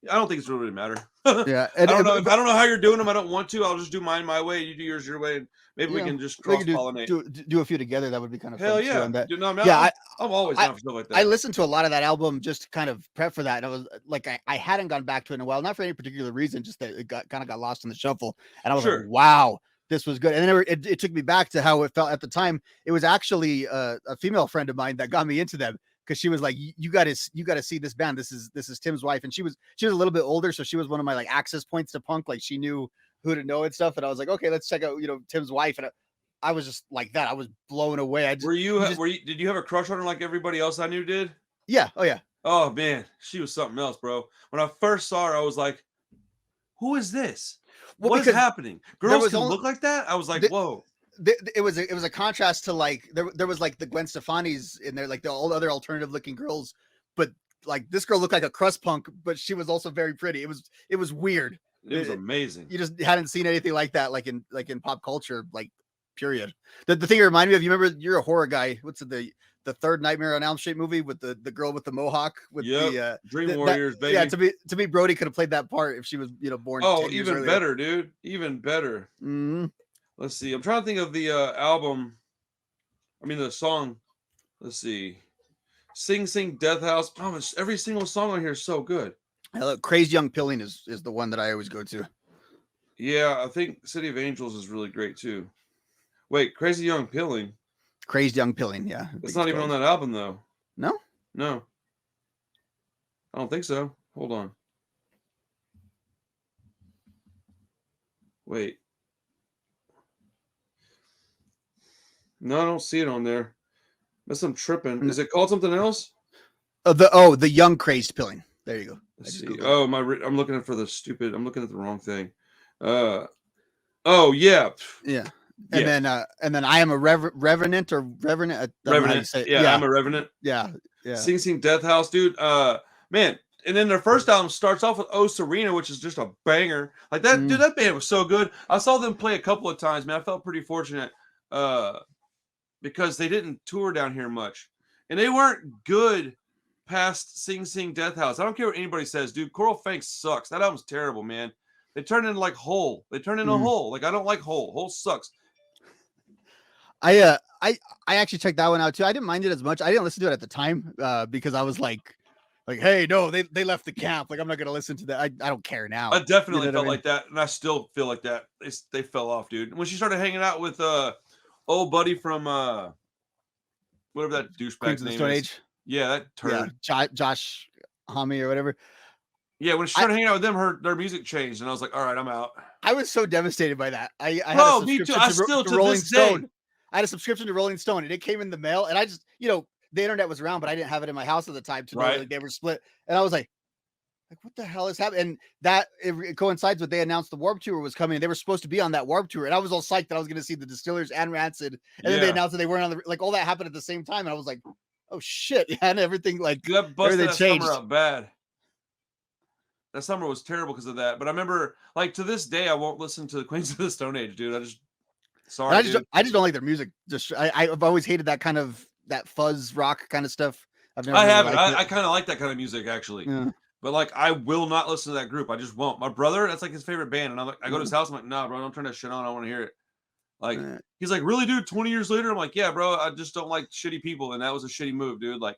I don't think it's really matter. Yeah, I don't know. I don't know how you're doing them. I don't want to. I'll just do mine my way. You do yours your way. And maybe we can just cross pollinate. Do a few together. That would be kind of hell fun. Yeah. Dude, no, man, yeah. I'm always down for stuff like that. I listened to a lot of that album just to kind of prep for that. And I was like, I hadn't gone back to it in a while, not for any particular reason, just that it kind of got lost in the shuffle. And I was like, wow, this was good. And then it took me back to how it felt at the time. It was actually a female friend of mine that got me into them, because she was like, you got to see this band. This is Tim's wife, and she was a little bit older, so she was one of my like access points to punk. Like she knew who to know and stuff. And I was like, okay, let's check out, Tim's wife. And I was just like that. I was blown away. Did you have a crush on her like everybody else I knew did? Yeah. Oh yeah. Oh man, she was something else, bro. When I first saw her, I was like, who is this? Well, what is happening? Girls can look like that? I was like, whoa. It was a contrast to like there was like the Gwen Stefani's in there, like the all other alternative looking girls, but like this girl looked like a crust punk, but she was also very pretty. It was weird. It was amazing. You just hadn't seen anything like that, like in pop culture, like period. The thing it reminded me of, you remember, you're a horror guy. What's it, the third Nightmare on Elm Street movie with the girl with the mohawk with the Dream Warriors, baby. Yeah, to me, Brody could have played that part if she was born. Oh, even better, dude. Even better. Mm-hmm. Let's see. I'm trying to think of the album. I mean, the song. Let's see. Sing Sing Death House. Oh, every single song on here is so good. Crazy Young Pilling is the one that I always go to. Yeah, I think City of Angels is really great too. Wait, Crazy Young Pilling. Crazy Young Pilling, yeah. It's not even on that album though. No? No. I don't think so. Hold on. Wait. No, I don't see it on there. Unless I'm tripping. Is it called something else? The Young Crazed Pilling. There you go. Let's see. Oh, I'm looking for the stupid. I'm looking at the wrong thing. Oh yeah. Yeah. And then I am a revenant or revenant. Revenant. Yeah, I'm a revenant. Yeah. Sing Sing Death House, dude. Man. And then their first album starts off with Oh Serena, which is just a banger. Like that, dude. That band was so good. I saw them play a couple of times, man. I felt pretty fortunate. Because they didn't tour down here much, and they weren't good past Sing Sing Death House. I don't care what anybody says, dude. Coral Fangs sucks. That album's terrible, man. They turned into like Hole. They turned into Hole. Like I don't like Hole. Hole sucks. I actually checked that one out too. I didn't mind it as much. I didn't listen to it at the time because I was like, hey, no, they left the camp. Like I'm not gonna listen to that. I don't care now. I definitely felt like that, and I still feel like that. They fell off, dude. When she started hanging out with old buddy from whatever that douchebag's name Stone is. Age. Yeah, that turd. Yeah, Josh Homme or whatever. Yeah, when she started hanging out with them, their music changed, and I was like, all right, I'm out. I was so devastated by that. I had a subscription me too. I still to Rolling this Stone. day. I had a subscription to Rolling Stone, and it came in the mail, and I just, the internet was around, but I didn't have it in my house at the time to know that they were split. And I was like, what the hell is happening? And that it coincides with they announced the Warped Tour was coming. They were supposed to be on that Warped Tour, and I was all psyched that I was going to see the Distillers and Rancid. And then they announced that they weren't on all that happened at the same time, and I was like, oh shit, and everything everything changed. Summer up bad. That summer was terrible because of that. But I remember, like to this day, I won't listen to the Queens of the Stone Age, dude. I just don't like their music. I've always hated that kind of that fuzz rock kind of stuff. I kind of like that kind of music actually. Yeah. But like, I will not listen to that group. I just won't. My brother, that's like his favorite band, and I'm like, I go to his house. I'm like, nah, bro, don't turn that shit on. I want to hear it. Like, he's like, really, dude? 20 years later, I'm like, yeah, bro. I just don't like shitty people, and that was a shitty move, dude. Like,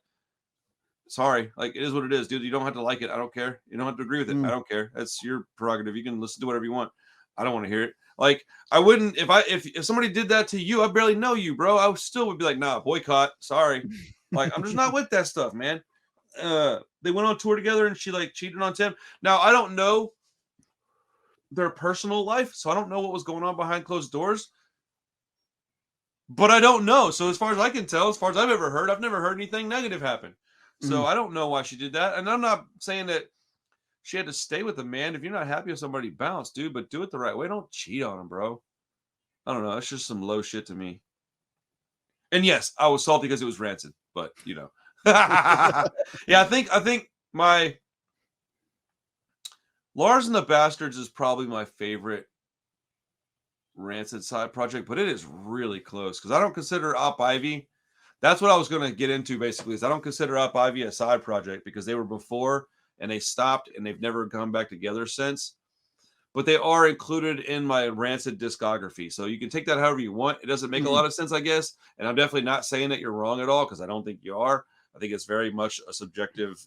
sorry, like it is what it is, dude. You don't have to like it. I don't care. You don't have to agree with it. I don't care. That's your prerogative. You can listen to whatever you want. I don't want to hear it. Like, I wouldn't if somebody did that to you. I barely know you, bro. I still would be like, nah, boycott. Sorry. Like, I'm just not with that stuff, man. They went on tour together and she like cheated on Tim. Now I don't know their personal life, so I don't know what was going on behind closed doors. But I don't know. So as far as I can tell, as far as I've ever heard, I've never heard anything negative happen. So I don't know why she did that. And I'm not saying that she had to stay with the man. If you're not happy with somebody, bounce, dude. But do it the right way. Don't cheat on him, bro. I don't know. It's just some low shit to me. And yes, I was salty because it was Rancid, but yeah, I think my Lars and the Bastards is probably my favorite Rancid side project, but it is really close because I don't consider Op Ivy. That's what I was going to get into basically, is I don't consider Op Ivy a side project because they were before and they stopped and they've never come back together since. But they are included in my Rancid discography. So you can take that however you want. It doesn't make a lot of sense, I guess. And I'm definitely not saying that you're wrong at all because I don't think you are. I think it's very much a subjective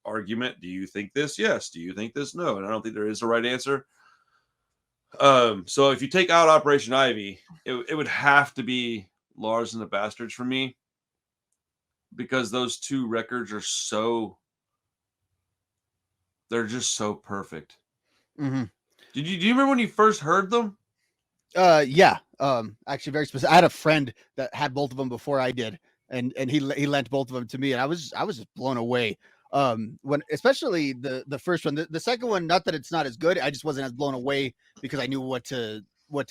argument. Do you think this? Yes. Do you think this? No. And I don't think there is a right answer. So if you take out Operation Ivy, it would have to be Lars and the Bastards for me because those two records are they're just so perfect. Mm-hmm. Do you remember when you first heard them? Yeah. Actually, very specific. I had a friend that had both of them before I did, and he lent both of them to me, and I was just blown away. When especially the first one, the second one, not that it's not as good, I just wasn't as blown away because I knew what to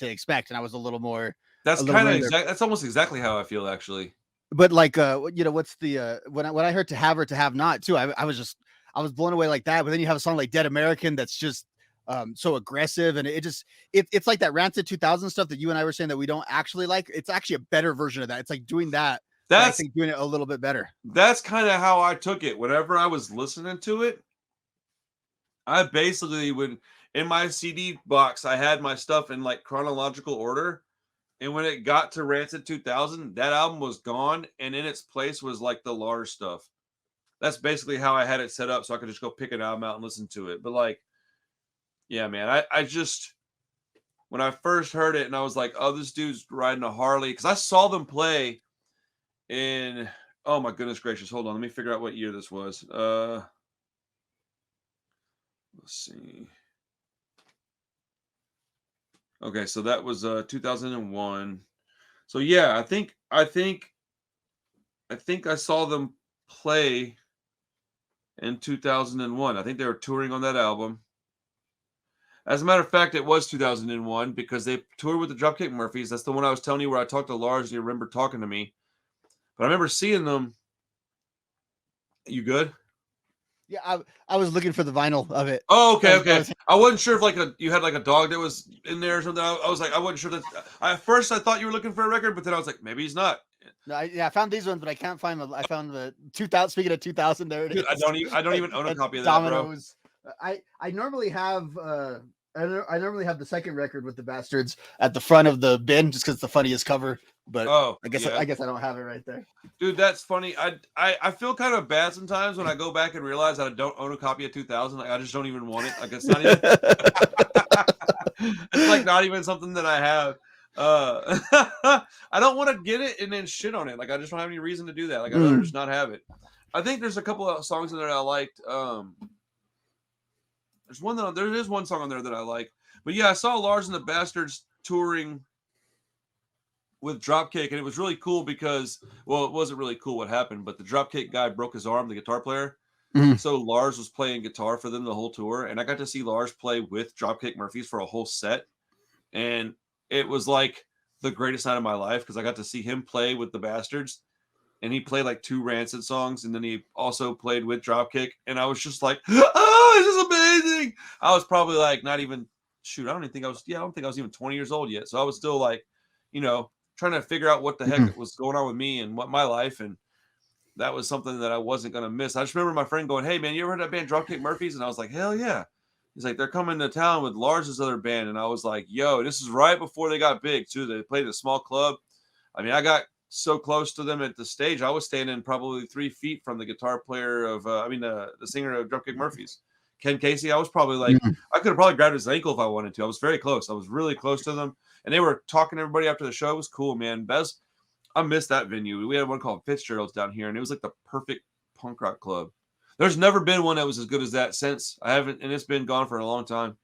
expect, and I was a little more That's kind of in there. that's almost exactly how I feel actually. But like, what's the when I heard "To Have or To Have Not" too, I was blown away like that. But then you have a song like "Dead American" that's just so aggressive, and it's like that Rancid 2000 stuff that you and I were saying that we don't actually like. It's actually a better version of that. It's like doing that, but I That's think doing it a little bit better. that's kind of how I took it. Whenever I was listening to it, I basically would in my CD box, I had my stuff in like chronological order. And when it got to Rancid 2000, that album was gone, and in its place was like the Lars stuff. That's basically how I had it set up, so I could just go pick an album out and listen to it. But like, yeah, man, I just when I first heard it, and I was like, oh, this dude's riding a Harley, because I saw them play in. Oh my goodness gracious! Hold on, let me figure out what year this was. Let's see. Okay, so that was 2001. So yeah, I saw them play in 2001. I think they were touring on that album. As a matter of fact, it was 2001 because they toured with the Dropkick Murphys. That's the one I was telling you where I talked to Lars and you remember talking to me. But I remember seeing them. You good? Yeah, I was looking for the vinyl of it. Oh, okay, okay. I wasn't sure if you had like a dog that was in there or something. I was like, I wasn't sure that. At first, I thought you were looking for a record, but then I was like, maybe he's not. No, I found these ones, but I can't find them. I found the 2000. Speaking of 2000, there it is. Dude, I don't even own a copy of that, Dominoes. Bro. I normally have I normally have the second record with the Bastards at the front of the bin just because it's the funniest cover. But I guess I don't have it right there. Dude, that's funny. I feel kind of bad sometimes when I go back and realize that I don't own a copy of 2000. Like I just don't even want it. Like it's not even. It's like not even something that I have. I don't want to get it and then shit on it. Like I just don't have any reason to do that. Like I'd rather just not have it. I think there's a couple of songs in there that I liked. There is one song on there that I like. But yeah, I saw Lars and the Bastards touring with Dropkick, and it was really cool because, well, it wasn't really cool what happened, but the Dropkick guy broke his arm, the guitar player. Mm-hmm. So Lars was playing guitar for them the whole tour, and I got to see Lars play with Dropkick Murphys for a whole set, and it was like the greatest night of my life because I got to see him play with the Bastards, and he played like 2 Rancid songs, and then he also played with Dropkick, and I was just like, oh, this is amazing. I was probably like not even, I don't think I was even 20 years old yet, so I was still like, trying to figure out what the heck was going on with me and what my life, and that was something that I wasn't going to miss. I just remember my friend going, hey, man, you ever heard that band Dropkick Murphys? And I was like, hell yeah. He's like, they're coming to town with Lars's other band. And I was like, yo, this is right before they got big, too. They played a small club. I mean, I got so close to them at the stage. I was standing probably 3 feet from the guitar player of, the singer of Dropkick Murphys, Ken Casey. I was probably like, I could have probably grabbed his ankle if I wanted to. I was very close. I was really close to them. And they were talking to everybody after the show. It was cool, man. I missed that venue. We had one called Fitzgerald's down here, and it was like the perfect punk rock club. There's never been one that was as good as that since. I haven't, and it's been gone for a long time.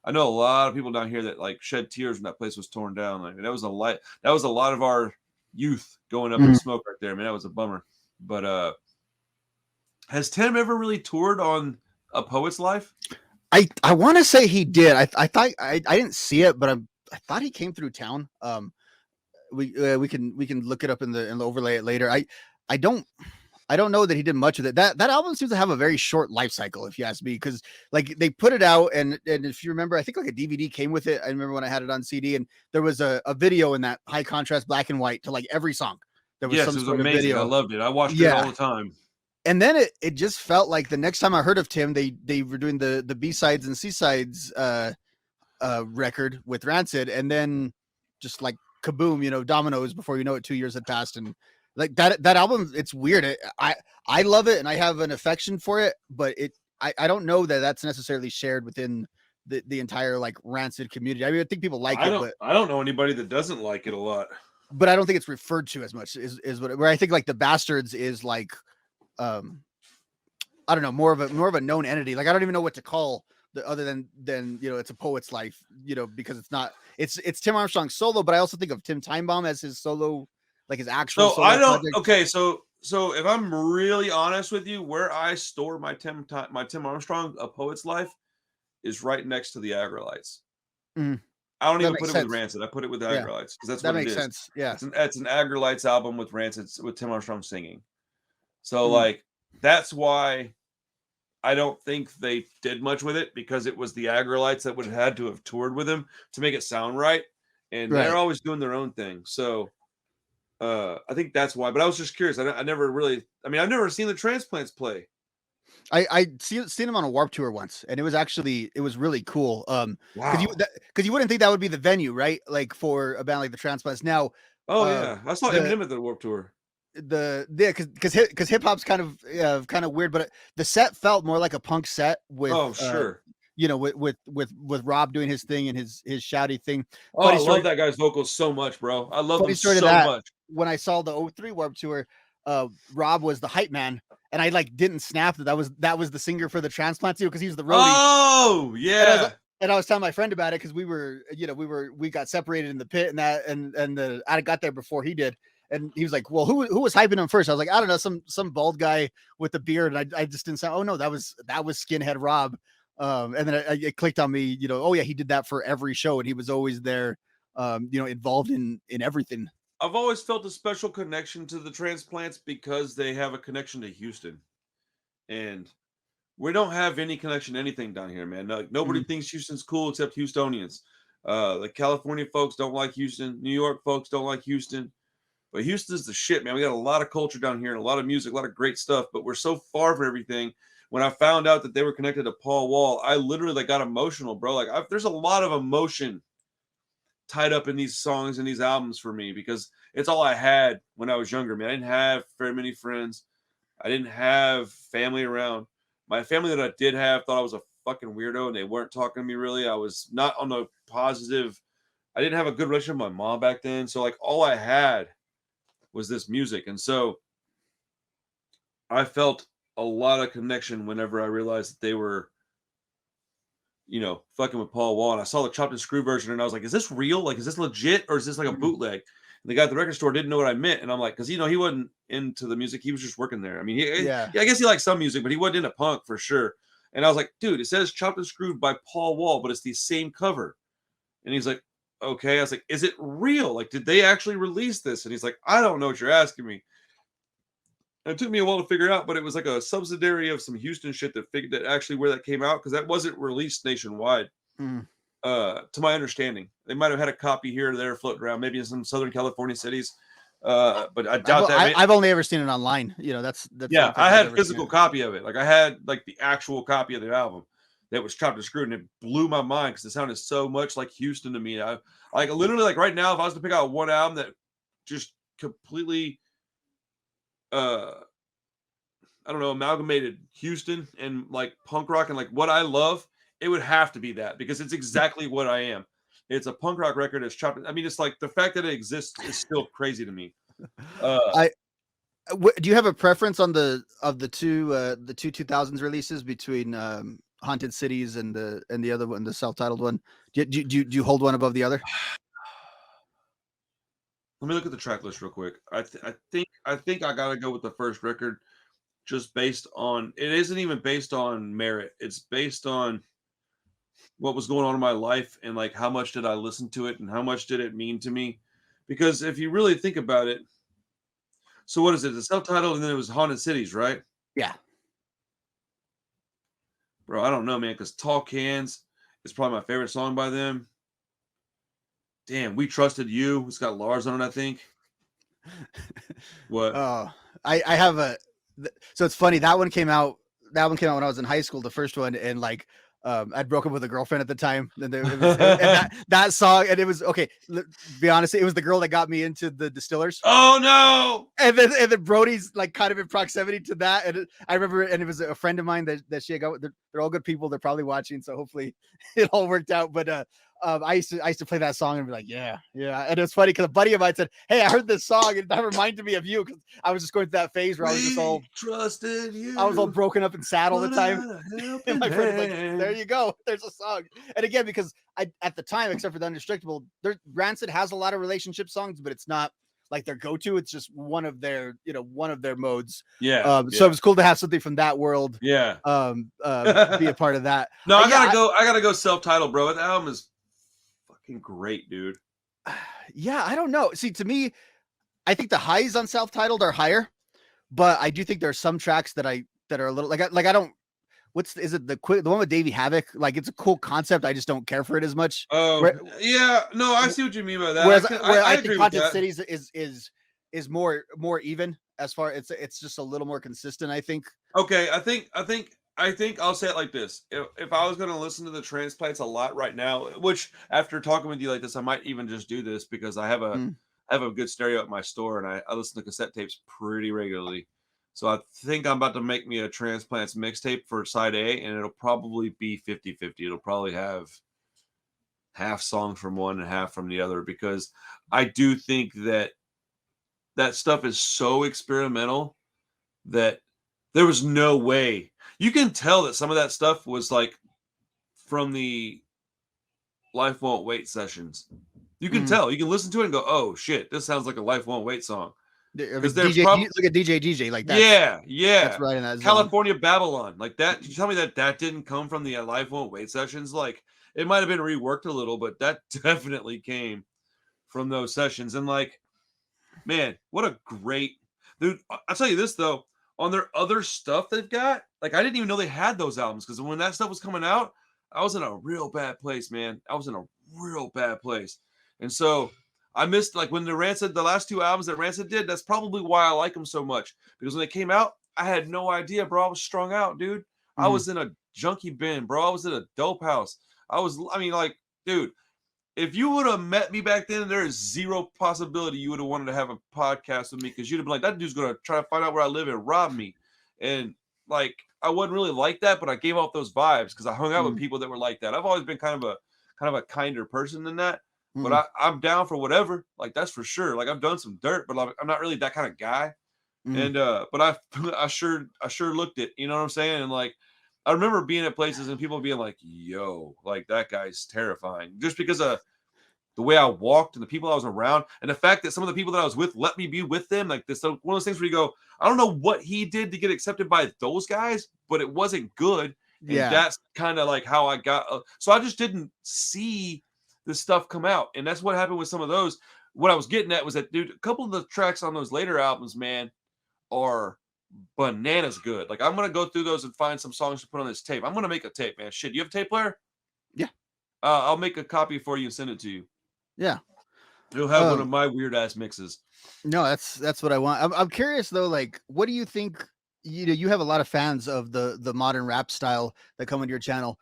I know a lot of people down here that like shed tears when that place was torn down. Like that was a lot of our youth going up in smoke right there, man. That was a bummer. But has Tim ever really toured on A Poet's Life? I want to say he did. I thought I didn't see it, but I thought he came through town. We can look it up in the overlay it later. I don't know that he did much of it. That album seems to have a very short life cycle, if you ask me, because like they put it out and if you remember, I think like a DVD came with it. I remember when I had it on CD and there was a video in that high contrast black and white to like every song. There was it was amazing. Video. I loved it. I watched it all the time. And then it just felt like the next time I heard of Tim, they were doing the B-sides and C-sides record with Rancid, and then just like kaboom, dominoes before you know it, 2 years had passed, and like that album, it's weird. I love it and I have an affection for it, but I don't know that that's necessarily shared within the entire like Rancid community. I mean, I think people like it, but I don't know anybody that doesn't like it a lot. But I don't think it's referred to as much is where I think like the Bastards is like I don't know, more of a known entity. Like I don't even know what to call other than it's a poet's life, because it's Tim Armstrong solo, but I also think of Tim Timebomb as his solo, like his actual So solo I don't. project. Okay, so if I'm really honest with you, where I store my Tim Armstrong, A Poet's Life, is right next to the Agrolites. Mhm. I don't That even makes put it sense. with Rancid. I put it with the Yeah, Agrolites because that's that what it makes is. sense. Yeah. It's an Agrolites album with Rancid with Tim Armstrong singing. So Mm. like that's why I don't think they did much with it, because it was the Agrolites that would have had to have toured with him to make it sound right, and they're Right. always doing their own thing. So I think that's why. But I was just curious. I never really. I mean, I've never seen the Transplants play. I seen him on a Warp Tour once, and it was really cool. Because Wow. you wouldn't think that would be the venue, right? Like for a band like the Transplants. Now, Oh uh, yeah, I saw the Eminem at the Warped Tour. because hip hop's kind of weird, but the set felt more like a punk set with Oh sure. with Rob doing his thing and his shouty thing. Oh, I Funny love story. that guy's vocals so much, bro. I love Funny them story to so that. much. When I saw the 03 Warp Tour, Rob was the hype man, and I like didn't snap that was the singer for the Transplants because he was the roadie. Oh yeah. And I was telling my friend about it because we got separated in the pit, and I got there before he did. And he was like, well, who was hyping him first? I was like, I don't know, some bald guy with a beard. And I just didn't say, oh no, that was Skinhead Rob. And then it clicked on me, oh yeah, he did that for every show, and he was always there, involved in everything. I've always felt a special connection to the Transplants because they have a connection to Houston, and we don't have any connection to anything down here, man. Like, nobody Mhm. thinks Houston's cool except Houstonians. The California folks don't like Houston. New York folks don't like Houston. But Houston's the shit, man. We got a lot of culture down here and a lot of music, a lot of great stuff, but we're so far from everything. When I found out that they were connected to Paul Wall, I literally got emotional, bro. There's a lot of emotion tied up in these songs and these albums for me because it's all I had when I was younger, man. I didn't have very many friends. I didn't have family around. My family that I did have thought I was a fucking weirdo and they weren't talking to me really. I was not on the positive. I didn't have a good relationship with my mom back then. So like all I had was this music. And so I felt a lot of connection whenever I realized that they were, fucking with Paul Wall. And I saw the chopped and screw version and I was like, is this real? Like, is this legit or is this like a bootleg? And the guy at the record store didn't know what I meant. And I'm like, because, he wasn't into the music. He was just working there. I mean, yeah, I guess he liked some music, but he wasn't into punk for sure. And I was like, dude, it says chopped and screwed by Paul Wall, but it's the same cover. And he's like, okay. I was like, is it real? Like, did they actually release this? And he's like, I don't know what you're asking me. And it took me a while to figure out, but it was like a subsidiary of some Houston shit that figured that actually where that came out, because that wasn't released nationwide. To my understanding, they might have had a copy here or there floating around, maybe in some Southern California cities, but I doubt that. I've only ever seen it online. That's yeah. I had a physical copy of it. Like I had like the actual copy of the album that was chopped and screwed, and it blew my mind because it sounded so much like Houston to me. I like literally like right now, if I was to pick out one album that just completely I don't know, amalgamated Houston and like punk rock and like what I love, it would have to be that because it's exactly what I am. It's a punk rock record. It's chopped. I mean, it's like the fact that it exists is still crazy to me. Do you have a preference on the two 2000s releases between Haunted Cities and the other one, the self-titled one? Do you hold one above the other? Let me look at the track list real quick. I think I gotta go with the first record, just based on it isn't even based on merit. It's based on what was going on in my life and like how much did I listen to it and how much did it mean to me. Because if you really think about it, so what is it? The self-titled and then it was Haunted Cities, right? Yeah. Bro, I don't know, man, because Tall Cans is probably my favorite song by them. Damn, We Trusted You. It's got Lars on it, I think. What? Oh, I have so it's funny, that one came out when I was in high school, the first one, and like I'd broken up with a girlfriend at the time, and that song, and it was okay. Be honest, it was the girl that got me into the Distillers. Oh no! And then Brody's like kind of in proximity to that, and I remember, and it was a friend of mine that she got. They're all good people. They're probably watching, so hopefully it all worked out. But I used to play that song and be like, yeah. And it's funny because a buddy of mine said, "Hey, I heard this song and that reminded me of you," because I was just going through that phase where I was all broken up and sad all the time. And my friend was like, "There you go. There's a song." And again, because at the time, except for the Unrestrictable, Rancid has a lot of relationship songs, but it's not like their go-to. It's just one of their modes. Yeah. So it was cool to have something from that world. Yeah. Be a part of that. No, I gotta go self-titled, bro. That album is fucking great, dude. Yeah, I don't know. See, to me, I think the highs on self-titled are higher, but I do think there are some tracks that are a little like I don't. Is it the one with Davey Havoc? Like, it's a cool concept. I just don't care for it as much. Oh, yeah. No, I see what you mean by that. Whereas I think Content Cities is more even as far it's just a little more consistent, I think. Okay, I think I'll say it like this. If I was going to listen to the Transplants a lot right now, which after talking with you like this, I might even just do this because I have a good stereo at my store and I listen to cassette tapes pretty regularly. So I think I'm about to make me a Transplants mixtape for side A, and it'll probably be 50-50. It'll probably have half songs from one and half from the other, because I do think that stuff is so experimental that there was no way. You can tell that some of that stuff was like from the Life Won't Wait sessions. You can tell. You can listen to it and go, "Oh shit, this sounds like a Life Won't Wait song." Because look at DJ like that. Yeah, that's right in that zone. California Babylon, like that. Did you tell me that didn't come from the Life Won't Wait sessions? Like, it might have been reworked a little, but that definitely came from those sessions. And like, man, what a great dude! I'll tell you this though, on their other stuff they've got, like, I didn't even know they had those albums, because when that stuff was coming out, I was in a real bad place, man. I was in a real bad place, and so I missed, like, when the last two albums that Rancid did. That's probably why I like them so much, because when they came out, I had no idea, bro. I was strung out, dude. I was in a junkie bin, bro. I was in a dope house. Like, dude, if you would have met me back then, there is zero possibility you would have wanted to have a podcast with me, because you'd have been like, that dude's going to try to find out where I live and rob me. And like, I wasn't really like that, but I gave off those vibes because I hung out with people that were like that. I've always been kind of a kinder person than that. But I'm down for whatever. Like, that's for sure. Like, I've done some dirt, but I'm not really that kind of guy. And but I sure looked it. You know what I'm saying? And like, I remember being at places and people being like, "Yo, like, that guy's terrifying," just because of the way I walked and the people I was around, and the fact that some of the people that I was with let me be with them. Like, this, one of those things where you go, I don't know what he did to get accepted by those guys, but it wasn't good. And that's kind of like how I got. So I just didn't see this stuff come out, and that's what happened with some of those. What I was getting at was that, dude, a couple of the tracks on those later albums, man, are bananas good. Like, I'm gonna go through those and find some songs to put on this tape. I'm gonna make a tape, man. Shit, you have a tape player? Yeah. I'll make a copy for you and send it to you. Yeah. You'll have one of my weird ass mixes. No, that's what I want. I'm curious though, like, what do you think? You have a lot of fans of the modern rap style that come into your channel.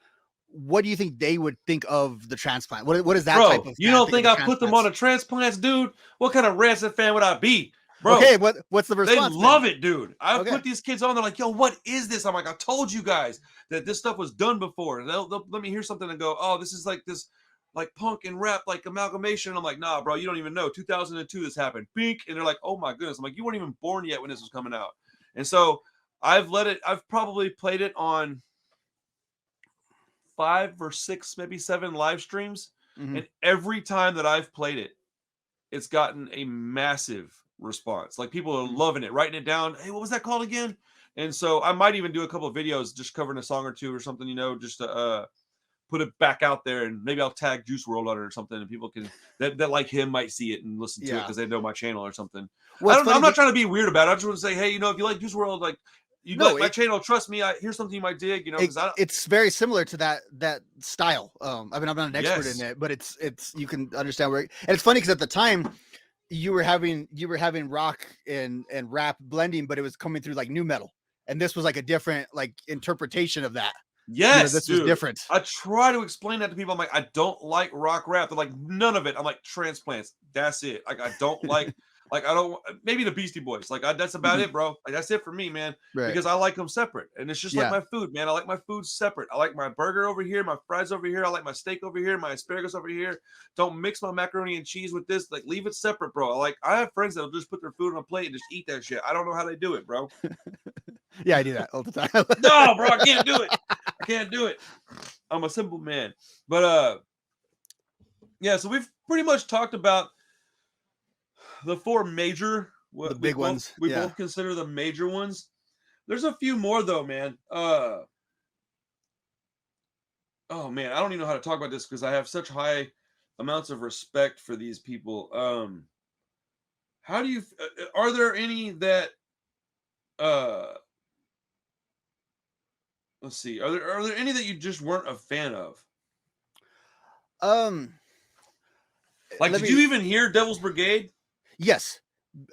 What do you think they would think of the Transplant? What is that type of? You don't think I put them on the Transplants, dude? What kind of Rancid fan would I be, bro? Okay, what's the response? They love it, dude. I put these kids on. They're like, "Yo, what is this?" I'm like, "I told you guys that this stuff was done before." And they'll let me hear something and go, "Oh, this is like this, like, punk and rap, like, amalgamation." And I'm like, "Nah, bro, you don't even know. 2002 this happened." Bink. And they're like, "Oh my goodness." I'm like, "You weren't even born yet when this was coming out." And so I've probably played it on 5 or 6, maybe 7 live streams. And every time that I've played it, it's gotten a massive response. Like, people are loving it, writing it down. "Hey, what was that called again?" And so I might even do a couple of videos just covering a song or two or something, just to put it back out there, and maybe I'll tag Juice WRLD on it or something, and people can that like him might see it and listen to it because they know my channel or something. I'm not trying to be weird about it. I just want to say, hey, if you like Juice WRLD, like, you like my channel, trust me, here's something you might dig, because it's very similar to that style. I'm not an expert in it, but it's you can understand where. And it's funny because at the time you were having rock and rap blending, but it was coming through like new metal, and this was like a different like interpretation of that. Yes, this dude. was different. I try to explain that to people. I'm like, I don't like rock rap. They're like, none of it. I'm like, Transplants. That's it. Like, I don't like Like I don't maybe the Beastie Boys. Like that's about it, bro. Like that's it for me, man. Right. Because I like them separate, and it's just like my food, man. I like my food separate. I like my burger over here, my fries over here. I like my steak over here, my asparagus over here. Don't mix my macaroni and cheese with this. Like leave it separate, bro. I have friends that'll just put their food on a plate and just eat that shit. I don't know how they do it, bro. Yeah, I do that all the time. No, bro, I can't do it. I can't do it. I'm a simple man. But yeah, so we've pretty much talked about the four major, the big ones. We both consider the major ones. There's a few more though, man. Oh man, I don't even know how to talk about this because I have such high amounts of respect for these people. How do you? Are there any that? Let's see. Are there any that you just weren't a fan of? Like, did you even hear Devil's Brigade? Yes.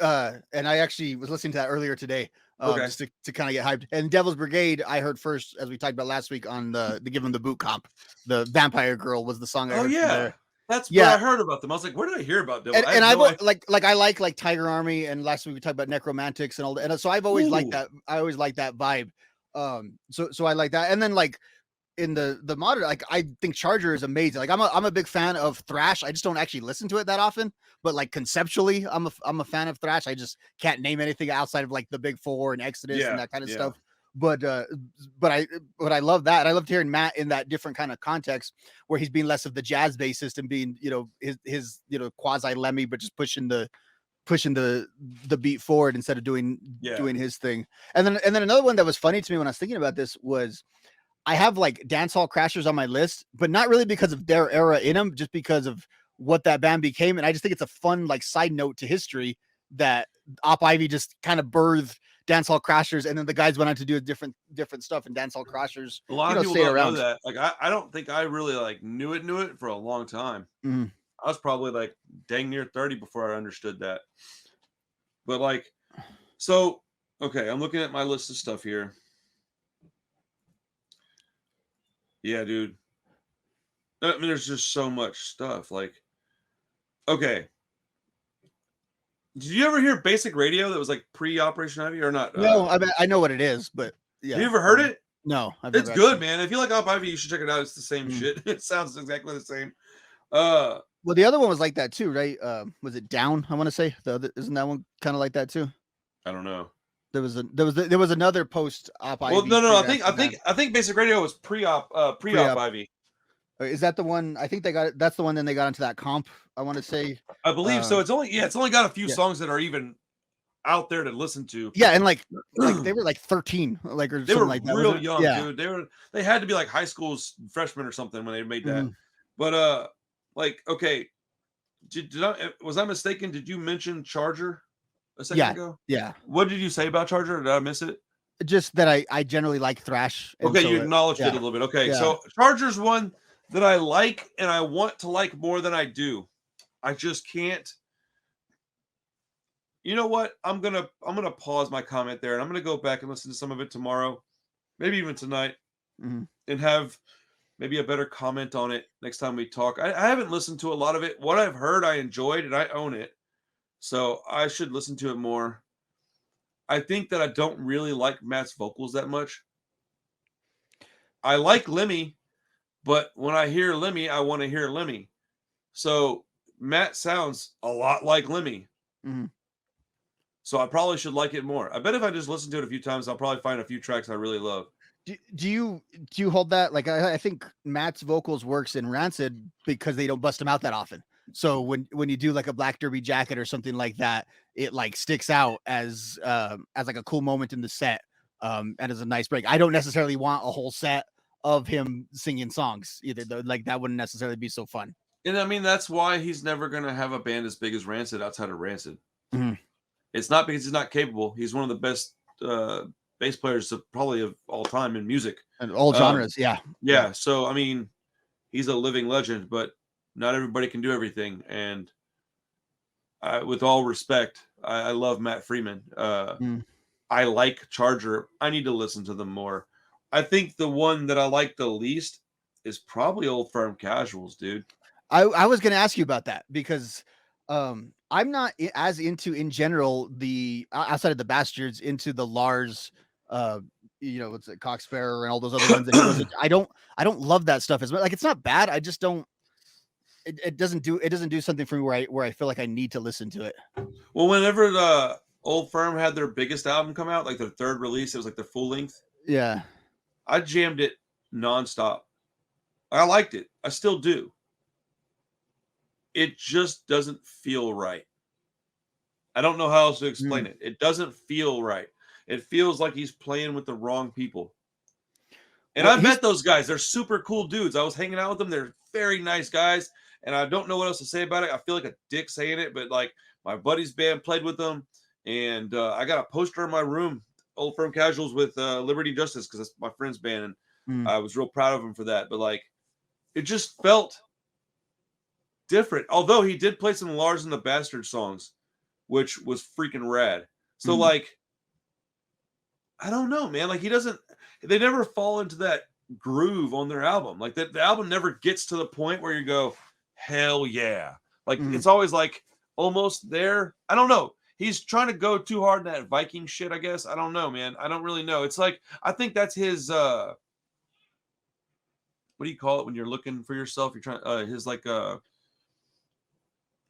And I actually was listening to that earlier today. Just to kind of get hyped. And Devil's Brigade, I heard first, as we talked about last week on the Give Them the Boot comp. The Vampire Girl was the song I heard. Yeah. That's what I heard about them. I was like, where did I hear about them? And I like Tiger Army, and last week we talked about Necromantics and all that. And so I've always liked that. I always liked that vibe. So I like that. And then like in the modern, like I think Charger is amazing. Like I'm a big fan of thrash. I just don't actually listen to it that often, but like conceptually, I'm a fan of thrash. I just can't name anything outside of like the Big Four and Exodus and that kind of stuff. But I love that. And I loved hearing Matt in that different kind of context where he's being less of the jazz bassist and being, his quasi Lemmy, but just pushing the beat forward instead of doing his thing. And then another one that was funny to me when I was thinking about this was I have like Dancehall Crashers on my list, but not really because of their era in them, just because of what that band became. And I just think it's a fun like side note to history that Op Ivy just kind of birthed Dancehall Crashers, and then the guys went on to do different stuff, and Dancehall Crashers a lot of people don't know that. Like I don't think I really like knew it for a long time. Mm-hmm. I was probably like dang near 30 before I understood that. But like, so okay, I'm looking at my list of stuff here. Yeah, dude. I mean, there's just so much stuff. Like, okay. Did you ever hear Basic Radio that was like pre-Operation Ivy or not? No, I know what it is, but yeah. Have you ever heard it? No. It's good, man. If you like Op Ivy, you should check it out. It's the same shit. It sounds exactly the same. Well, the other one was like that too, right? Was it Down? I want to say isn't that one kind of like that too? I don't know. There was another post Op Ivy. Well, no. I think Basic Radio was pre-op Ivy. Is that the one? I think that's the one. Then they got into that comp. I want to say. I believe so. It's only got a few songs that are even out there to listen to. Yeah, and like they were like 13, like or they something were like that. Real young, dude. They had to be like high school freshmen or something when they made that. But like okay, was I mistaken? Did you mention Charger a second ago? Yeah. What did you say about Charger? Did I miss it? Just that I generally like thrash. Okay, so you acknowledged it a little bit. Okay, so Charger's one that I like and I want to like more than I do. I just can't. You know what? I'm gonna pause my comment there and I'm gonna go back and listen to some of it tomorrow, maybe even tonight, and have maybe a better comment on it next time we talk. I haven't listened to a lot of it. What I've heard, I enjoyed, and I own it, so I should listen to it more. I think that I don't really like Matt's vocals that much. I like Lemmy. But when I hear Lemmy, I want to hear Lemmy. So Matt sounds a lot like Lemmy. So I probably should like it more. I bet if I just listen to it a few times, I'll probably find a few tracks I really love. Do you hold that? Like I think Matt's vocals works in Rancid because they don't bust them out that often. So when you do like a Black Derby Jacket or something like that, it like sticks out as like a cool moment in the set, and as a nice break. I don't necessarily want a whole set of him singing songs either, though. Like that wouldn't necessarily be so fun. And I mean, that's why he's never going to have a band as big as Rancid outside of Rancid. It's not because he's not capable. He's one of the best bass players probably of all time in music and all genres. Yeah. So, I mean, he's a living legend, but not everybody can do everything. And with all respect, I love Matt Freeman. I like Charger. I need to listen to them more. I think the one that I like the least is probably Old Firm Casuals, dude. I was going to ask you about that because I'm not as into in general the outside of the Bastards into the Lars, what's it, Cocksparrow and all those other ones that he goes into. I don't love that stuff as much. Like it's not bad. I just don't. It doesn't do something for me where I feel like I need to listen to it. Well, whenever the Old Firm had their biggest album come out, like their third release, it was like their full length. Yeah, I jammed it nonstop. I liked it. I still do. It just doesn't feel right. I don't know how else to explain it. It doesn't feel right. It feels like he's playing with the wrong people. And well, I met those guys. They're super cool dudes. I was hanging out with them. They're very nice guys. And I don't know what else to say about it. I feel like a dick saying it, but like my buddy's band played with them. And I got a poster in my room, Old Firm Casuals with Liberty Justice, because that's my friend's band. And I was real proud of him for that. But like, it just felt different. Although he did play some Lars and the Bastard songs, which was freaking rad. So like, I don't know, man. Like they never fall into that groove on their album. Like the album never gets to the point where you go, hell yeah. Like it's always like almost there. I don't know. He's trying to go too hard in that Viking shit, I guess. I don't know, man. I don't really know. It's like, I think that's his, what do you call it when you're looking for yourself? You're trying, his like,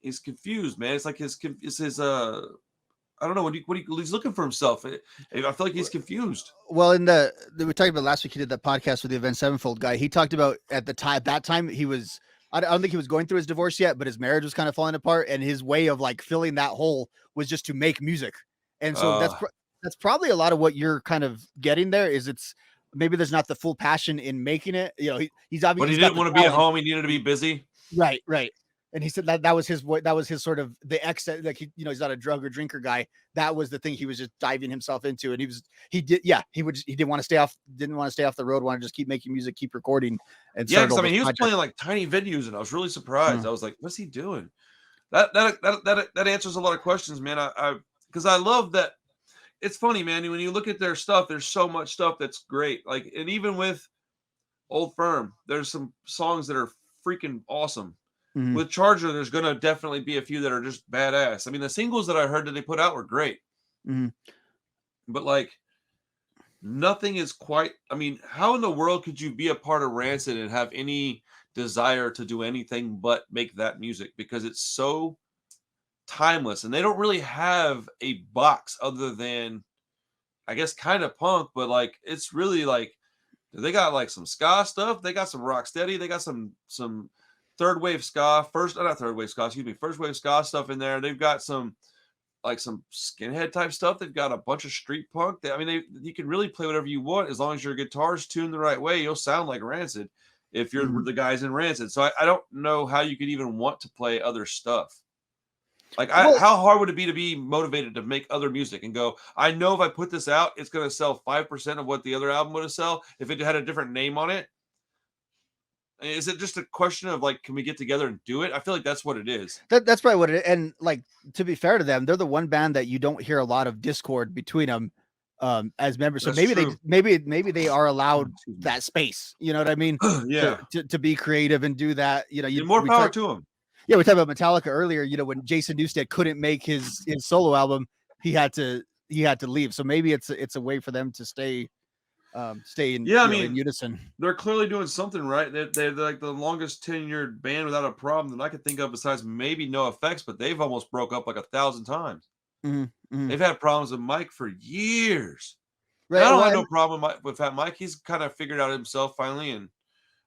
he's confused, man. It's like his I don't know what he's looking for himself. I feel like he's confused. Well, we talked about last week. He did that podcast with the Event Sevenfold guy. He talked about at that time he was. I don't think he was going through his divorce yet, but his marriage was kind of falling apart, and his way of like filling that hole was just to make music. And so that's probably a lot of what you're kind of getting there. Is it's maybe there's not the full passion in making it. You know, he's obviously. But he didn't want to be at home. He needed to be busy. Right. And he said that was his sort of the exit. Like he's not a drug or drinker guy. That was the thing he was just diving himself into. And he didn't want to stay off the road. Wanted to just keep making music, keep recording. And yeah, because I mean, he was playing like tiny venues, and I was really surprised. I was like, what's he doing? That answers a lot of questions, man. Because I love that. It's funny, man. When you look at their stuff, there's so much stuff that's great. Like, and even with Old Firm, there's some songs that are freaking awesome. With Charger, there's going to definitely be a few that are just badass. I mean, the singles that I heard that they put out were great. But, like, nothing is quite... I mean, how in the world could you be a part of Rancid and have any desire to do anything but make that music? Because it's so timeless. And they don't really have a box other than, I guess, kind of punk. But, like, it's really, like... They got, like, some ska stuff. They got some rock steady. They got some third wave ska, first wave ska stuff in there. They've got some skinhead type stuff. They've got a bunch of street punk. You can really play whatever you want as long as your guitar's tuned the right way. You'll sound like Rancid if you're the guys in Rancid. So I don't know how you could even want to play other stuff. Like, how hard would it be to be motivated to make other music and go, I know if I put this out, it's going to sell 5% of what the other album would have sell if it had a different name on it? Is it just a question of like, can we get together and do it? I feel like that's what it is. That's probably what it is. And like, to be fair to them, they're the one band that you don't hear a lot of discord between them as members. So maybe they are allowed that space. You know what I mean? Yeah. To be creative and do that. You know, more power to them. Yeah, we talked about Metallica earlier. You know, when Jason Newsted couldn't make his solo album, he had to leave. So maybe it's a way for them to stay in unison. They're clearly doing something right. They're like the longest tenured band without a problem that I could think of besides maybe No Effects, but they've almost broke up like 1,000 times. They've had problems with Mike for years. Right. I don't have no problem with Fat Mike. He's kind of figured out himself finally. And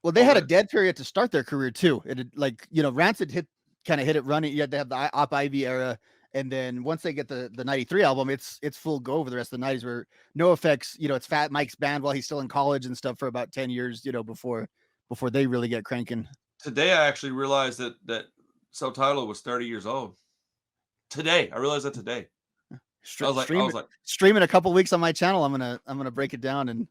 they had a dead period to start their career too. It had, like, Rancid hit it running. You had to have the Op Ivy era. And then once they get the 93 album, it's full go over the rest of the 90s where No Effects, it's Fat Mike's band while he's still in college and stuff for about 10 years, before they really get cranking. Today, I actually realized that Subtitle was 30 years old. Today, I realized that today. I was like, streaming a couple weeks on my channel. I'm gonna break it down and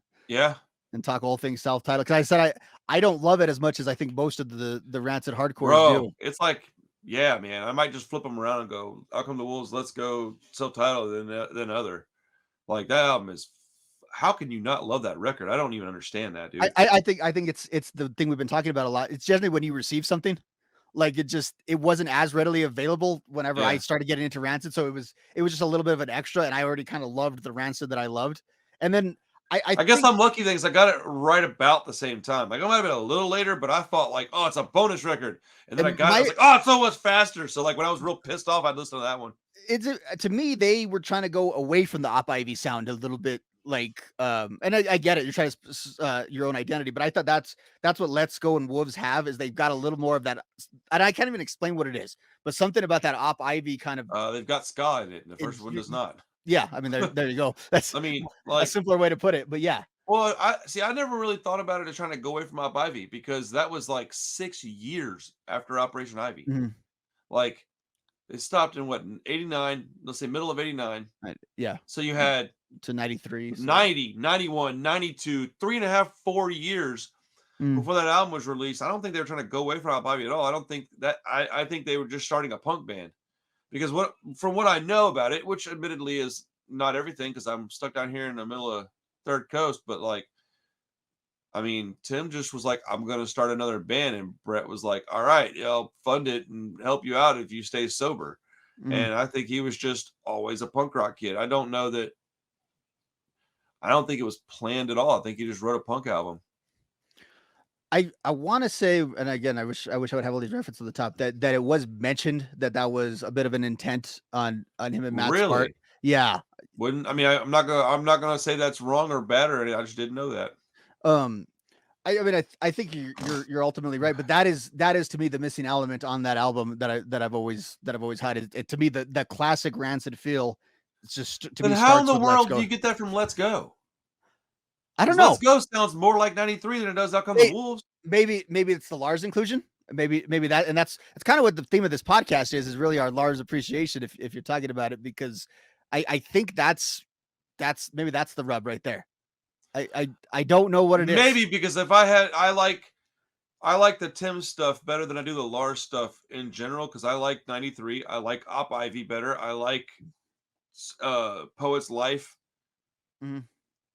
talk all things Self-Titled. Because I said I don't love it as much as I think most of the Rancid hardcore do. It's like, yeah, man, I might just flip them around and go, I'll come to Wolves, let's go Self-Titled than other. Like, that album is, how can you not love that record? I don't even understand that, dude. I think it's the thing we've been talking about a lot. It's generally when you receive something Like it wasn't as readily available whenever I Yeah. started getting into Rancid. So it was just a little bit of an extra, and I already kind of loved the Rancid that I loved. And then I guess I'm lucky things I got it right about the same time. Like, I might have been a little later, but I thought like, oh, it's a bonus record. And then I got it, I was like, oh, it's so much faster. So like when I was real pissed off, I'd listen to that one. To me, they were trying to go away from the Op Ivy sound a little bit, like and I get it, you're trying to your own identity, but I thought that's what Let's Go and Wolves have, is they've got a little more of that, and I can't even explain what it is, but something about that Op Ivy kind of They've got ska in it, and the first one does not. yeah, I mean, there you go. That's I mean, a like, simpler way to put it, but yeah. well, I never really thought about it as trying to go away from Op Ivy, because that was like 6 years after Operation Ivy. Mhm. Like, it stopped in what, in 89, let's say middle of 89. Right, yeah, So you had to 93, so 90, 91, 92, 3.5, 4 years before that album was released. I don't think they were trying to go away from Op Ivy at all. I don't think that, I think they were just starting a punk band. Because from what I know about it, which admittedly is not everything, because I'm stuck down here in the middle of Third Coast, but like, I mean, Tim just was like, I'm going to start another band. And Brett was like, all right, I'll fund it and help you out if you stay sober. And I think he was just always a punk rock kid. I don't think it was planned at all. I think he just wrote a punk album. I want to say, and again, I wish I would have all these references at the top, that it was mentioned that was a bit of an intent on him and Matt's part. Really? Yeah. I'm not gonna say that's wrong or bad or anything. I just didn't know that. I mean, I think you're ultimately right, but that is to me the missing element on that album that I've always had. It to me, the classic Rancid feel. It's just, to Then me, how in starts the with world Let's do you get that from Let's Go? I don't know. Let's Go sounds more like 93 than it does Out Come the Wolves. Maybe it's the Lars inclusion. Maybe that, and that's kind of what the theme of this podcast is really our Lars appreciation, if you're talking about it, because I think that's maybe that's the rub right there. I don't know what it is. Maybe because if I like the Tim stuff better than I do the Lars stuff in general, because I like 93. I like Op Ivy better. I like Poet's Life. Mhm.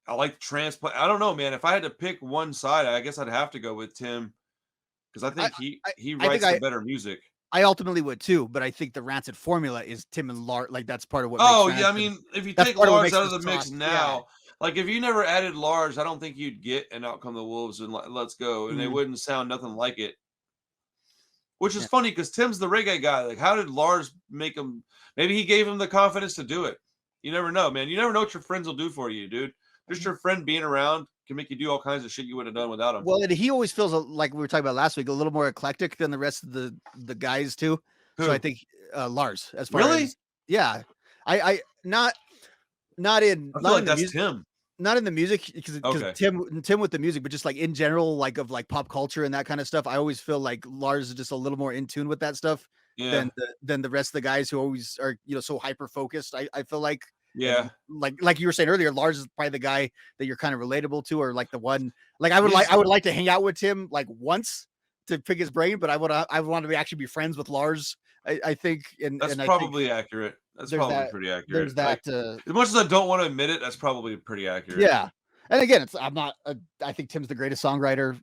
I like Transplant. I don't know, man. If I had to pick one side, I guess I'd have to go with Tim, because I think he writes the better music. I ultimately would too, but I think the Rancid formula is Tim and Lars. Like, that's part of what. Oh makes yeah, I Rancid. mean, if you That's take part of what Lars makes out of the the mix sauce. now, like if you never added Lars, I don't think you'd get an Out Come the Wolves and Let's Go, and they wouldn't sound nothing like it. Which is funny, because Tim's the reggae guy. Like, how did Lars make him? Maybe he gave him the confidence to do it. You never know, man. You never know what your friends will do for you, dude. Just your friend being around can make you do all kinds of shit you wouldn't have done without him. Well, and he always feels like we were talking about last week, a little more eclectic than the rest of the guys too. Who? So I think Lars, as far Really? as, yeah, I not in I feel like that's Tim. Not in the music, because Okay. Tim with the music, but just like in general, like of like pop culture and that kind of stuff. I always feel like Lars is just a little more in tune with that stuff Yeah. than the rest of the guys who always are, so hyper focused. I feel like. Yeah. And like you were saying earlier, Lars is probably the guy that you're kind of relatable to, or like the one, like I would like to hang out with Tim like once to pick his brain, but I want to actually be friends with Lars. I think, and that's and probably accurate. That's probably pretty accurate. There's that. Like, as much as I don't want to admit it, that's probably pretty accurate. Yeah, and again, I think Tim's the greatest songwriter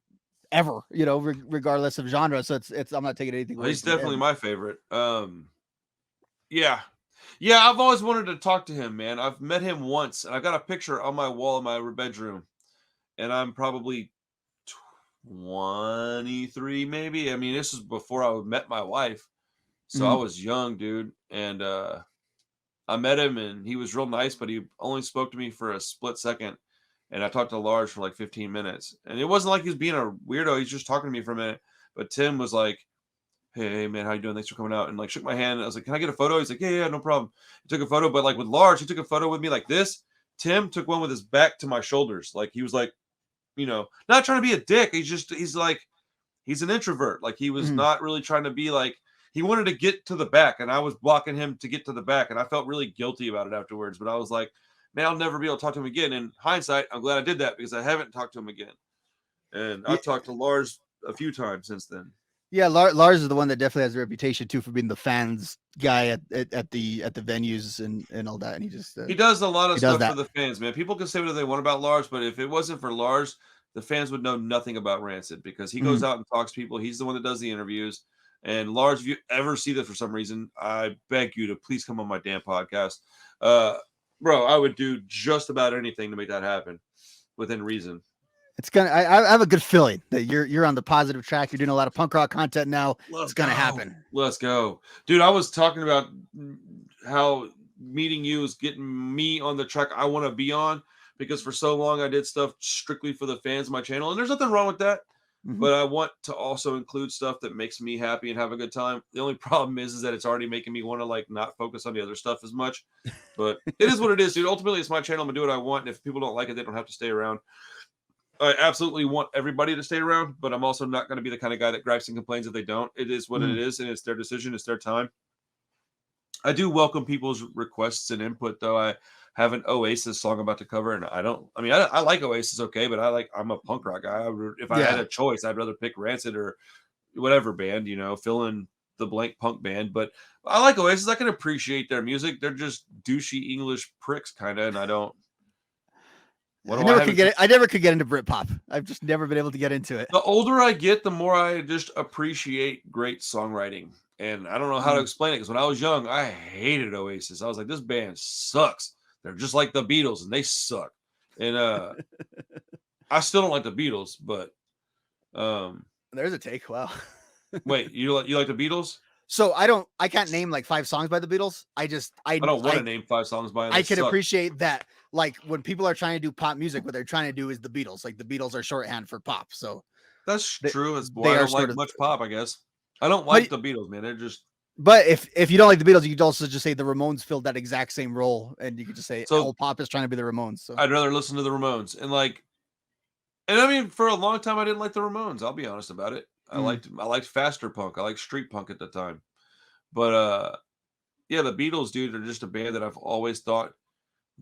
ever. Regardless of genre. So I'm not taking anything. Well, he's definitely my favorite. Yeah, I've always wanted to talk to him, man. I've met him once, and I got a picture on my wall in my bedroom, and I'm probably 23, maybe. I mean, this is before I met my wife, so I was young, dude. And I met him, and he was real nice, but he only spoke to me for a split second. And I talked to Lars for like 15 minutes, and it wasn't like he was being a weirdo. He's just talking to me for a minute. But Tim was like, hey man, how you doing? Thanks for coming out. And like shook my hand. I was like, can I get a photo? He's like, yeah, no problem. He took a photo, but like with Lars, he took a photo with me like this. Tim took one with his back to my shoulders. Like he was like, not trying to be a dick. He's an introvert. Like he was not really trying to be like, he wanted to get to the back, and I was blocking him to get to the back. And I felt really guilty about it afterwards, but I was like, man, I'll never be able to talk to him again. In hindsight, I'm glad I did that, because I haven't talked to him again. And I've talked to Lars a few times since then. Yeah, Lars is the one that definitely has a reputation too for being the fans guy at the venues and all that. And he does a lot of stuff for the fans, man. People can say what they want about Lars, but if it wasn't for Lars, the fans would know nothing about Rancid, because he goes out and talks to people. He's the one that does the interviews. And Lars, if you ever see this for some reason, I beg you to please come on my damn podcast. Bro, I would do just about anything to make that happen within reason. It's gonna. I have a good feeling that you're on the positive track. You're doing a lot of punk rock content now. It's gonna happen. Let's go, dude. I was talking about how meeting you is getting me on the track I want to be on, because for so long I did stuff strictly for the fans of my channel, and there's nothing wrong with that. But I want to also include stuff that makes me happy and have a good time. The only problem is that it's already making me want to like not focus on the other stuff as much. But it is what it is, dude. Ultimately, it's my channel. I'm gonna do what I want, and if people don't like it, they don't have to stay around. I absolutely want everybody to stay around, but I'm also not going to be the kind of guy that gripes and complains if they don't. It is what it is, and it's their decision. It's their time. I do welcome people's requests and input, though. I have an Oasis song about to cover, and I like Oasis, okay, but I'm a punk rock guy. If I had a choice, I'd rather pick Rancid or whatever band, fill in the blank punk band. But I like Oasis. I can appreciate their music. They're just douchey English pricks, kind of, and I don't. I never could get into Britpop. I've just never been able to get into it. The older I get, the more I just appreciate great songwriting. And I don't know how to explain it, because when I was young, I hated Oasis. I was like, this band sucks. They're just like the Beatles, and they suck. And I still don't like the Beatles, but there's a take. Wow. Wait, you like the Beatles? So I can't name like 5 songs by the Beatles. I don't want to name 5 songs by them. I can appreciate that. Like when people are trying to do pop music, what they're trying to do is the Beatles. Like the Beatles are shorthand for pop. So that's true. That's why I don't like much pop, I guess. I don't like the Beatles, man. They're just. But if you don't like the Beatles, you could also just say the Ramones filled that exact same role, and you could just say all pop is trying to be the Ramones. So I'd rather listen to the Ramones, and I mean, for a long time I didn't like the Ramones. I'll be honest about it. I liked faster punk. I liked street punk at the time. But yeah, the Beatles, dude, are just a band that I've always thought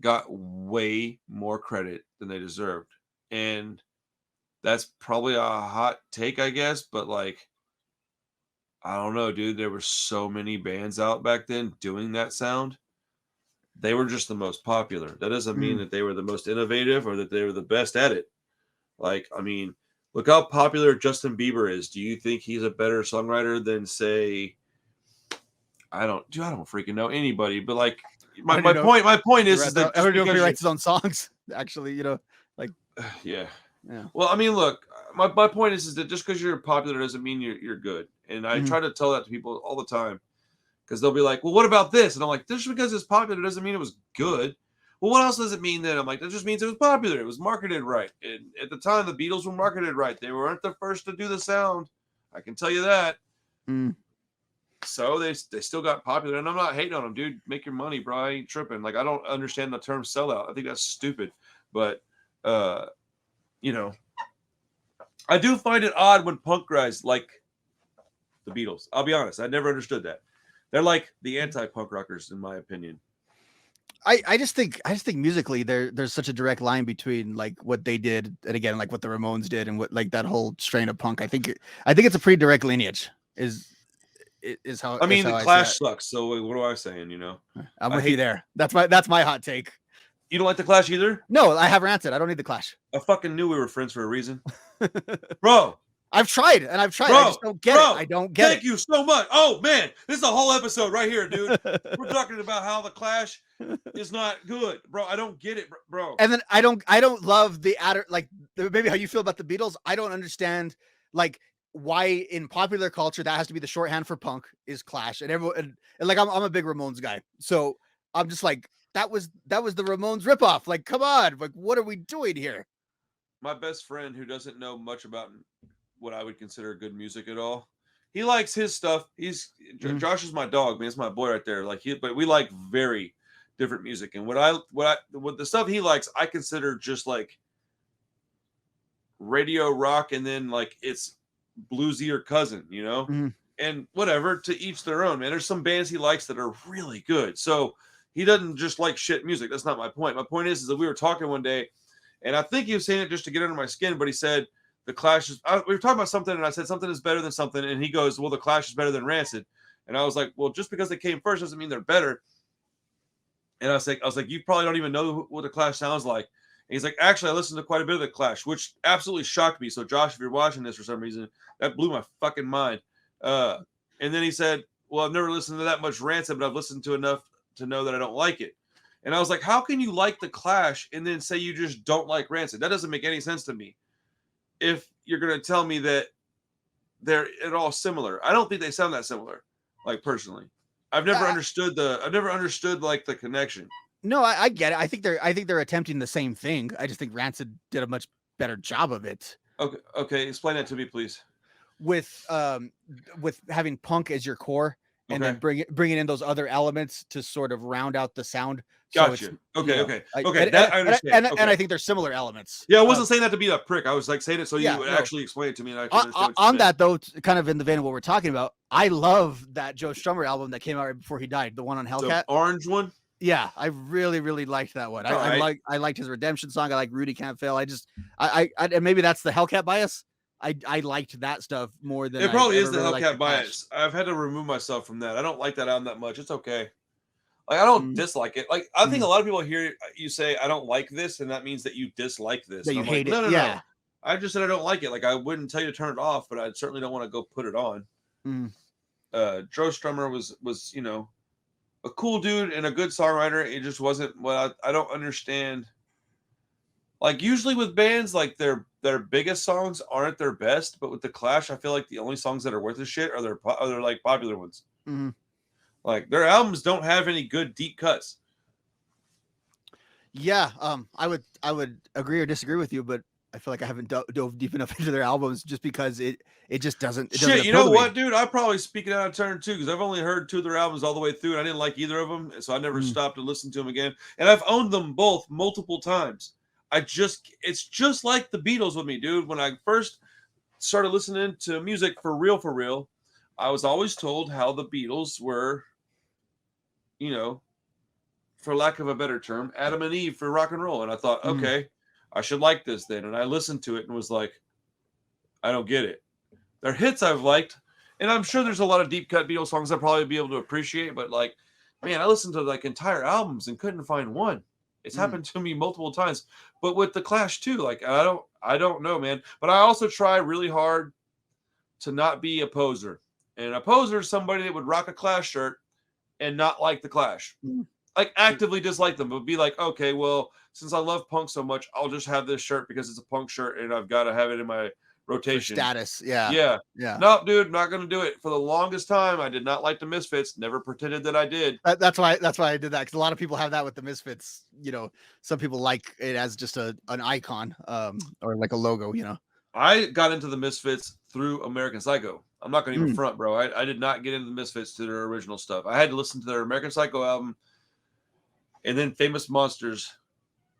got way more credit than they deserved. And that's probably a hot take, I guess, but like, I don't know, dude. There were so many bands out back then doing that sound. They were just the most popular. That doesn't mean that they were the most innovative or that they were the best at it. Like, I mean, look how popular Justin Bieber is. Do you think he's a better songwriter than, say, I don't freaking know anybody, but like my point is that everybody writes his own songs. Actually, like yeah. Well, I mean, look, my point is that just because you're popular doesn't mean you're good. And I try to tell that to people all the time, because they'll be like, well, what about this? And I'm like, just because it's popular doesn't mean it was good. Well, what else does it mean then? I'm like, that just means it was popular. It was marketed right. And at the time, the Beatles were marketed right. They weren't the first to do the sound. I can tell you that. So they still got popular, and I'm not hating on them, dude. Make your money, bro. I ain't tripping. Like, I don't understand the term sellout. I think that's stupid. But I do find it odd when punk guys like the Beatles. I'll be honest. I never understood that. They're like the anti-punk rockers, in my opinion. I just think musically there's such a direct line between like what they did and again like what the Ramones did and what like that whole strain of punk. I think it's a pretty direct lineage. Is how I mean, the Clash sucks. So what am I saying? I'm with you there. That's my hot take. You don't like the Clash either? No, I have Rancid. I don't need the Clash. I fucking knew we were friends for a reason, bro. I've tried. I just don't get it. I don't get it. Thank you so much. Oh man, this is a whole episode right here, dude. We're talking about how the Clash is not good, bro. I don't get it, bro. And then I don't love the like maybe how you feel about the Beatles. I don't understand like why in popular culture that has to be the shorthand for punk is Clash, and everyone and like I'm a big Ramones guy, so I'm just like that was the Ramones ripoff. Like, come on, like what are we doing here? My best friend, who doesn't know much about what I would consider good music at all, he likes his stuff. Josh is my dog, man. It's my boy right there. But we like very different music, and what the stuff he likes, I consider just like radio rock, and then like it's bluesier cousin, and whatever, to each their own, man. There's some bands he likes that are really good, so he doesn't just like shit music. That's not my point. My point is that we were talking one day, and I think he was saying it just to get under my skin, but he said the Clash is we were talking about something, and I said something is better than something, and he goes, well, the Clash is better than Rancid. And I was like, well, just because they came first doesn't mean they're better. And I was like, you probably don't even know what the Clash sounds like. And he's like, actually, I listened to quite a bit of the Clash, which absolutely shocked me. So, Josh, if you're watching this for some reason, that blew my fucking mind. And And then he said, well, I've never listened to that much Rancid, but I've listened to enough to know that I don't like it. And I was like, how can you like the Clash and then say you just don't like Rancid? That doesn't make any sense to me. If you're going to tell me that they're at all similar. I don't think they sound that similar, like personally. I've never understood like the connection. No, I get it. I think they're attempting the same thing. I just think Rancid did a much better job of it. Okay, explain that to me, please. With having punk as your core, and then bringing in those other elements to sort of round out the sound. Gotcha. So okay. I understand. And I think they're similar elements. Yeah, I wasn't saying that to be a prick. I was like saying it so you would actually explain it to me. And I can understand on that though, kind of in the vein of what we're talking about, I love that Joe Strummer album that came out right before he died, the one on Hellcat, the orange one. Yeah, I really, really liked that one. I liked his Redemption song. I like Rudy Can't Fail. I and maybe that's the Hellcat bias. I liked that stuff more than it probably is the really Hellcat bias. I've had to remove myself from that. I don't like that album that much. It's okay. Like I don't dislike it. Like I think a lot of people hear you say I don't like this, and that means that you dislike this. That you hate it. No. I just said I don't like it. Like I wouldn't tell you to turn it off, but I certainly don't want to go put it on. Joe Strummer was a cool dude and a good songwriter. It just wasn't what I don't understand. Like usually with bands, like their biggest songs aren't their best, but with the Clash, I feel like the only songs that are worth a shit are their like popular ones. Like their albums don't have any good deep cuts. Yeah, I would agree or disagree with you, but I feel like I haven't dove deep enough into their albums just because it just doesn't. Shit, you know what, dude? I'm probably speaking out of turn too because I've only heard 2 of their albums all the way through, and I didn't like either of them, so I never stopped to listen to them again. And I've owned them both multiple times. It's just like the Beatles with me, dude. When I first started listening to music for real, I was always told how the Beatles were, for lack of a better term, Adam and Eve for rock and roll. And I thought, okay, I should like this then. And I listened to it and was like, I don't get it. Their hits I've liked, and I'm sure there's a lot of deep cut Beatles songs I'll probably be able to appreciate, but like, man, I listened to like entire albums and couldn't find one. It's happened to me multiple times, but with the Clash too. Like, I don't know, man. But I also try really hard to not be a poser. And a poser is somebody that would rock a Clash shirt and not like the Clash, like actively dislike them, but be like, okay, well, since I love punk so much, I'll just have this shirt because it's a punk shirt and I've got to have it in my rotation. For status, yeah. No, dude, not gonna do it. For the longest time, I did not like the Misfits. Never pretended that I did. That's why I did that, because a lot of people have that with the Misfits. Some people like it as just an icon, or like a logo. I got into the Misfits through American Psycho. I'm not gonna even front, bro. I did not get into the Misfits to their original stuff. I had to listen to their American Psycho album, and then Famous Monsters,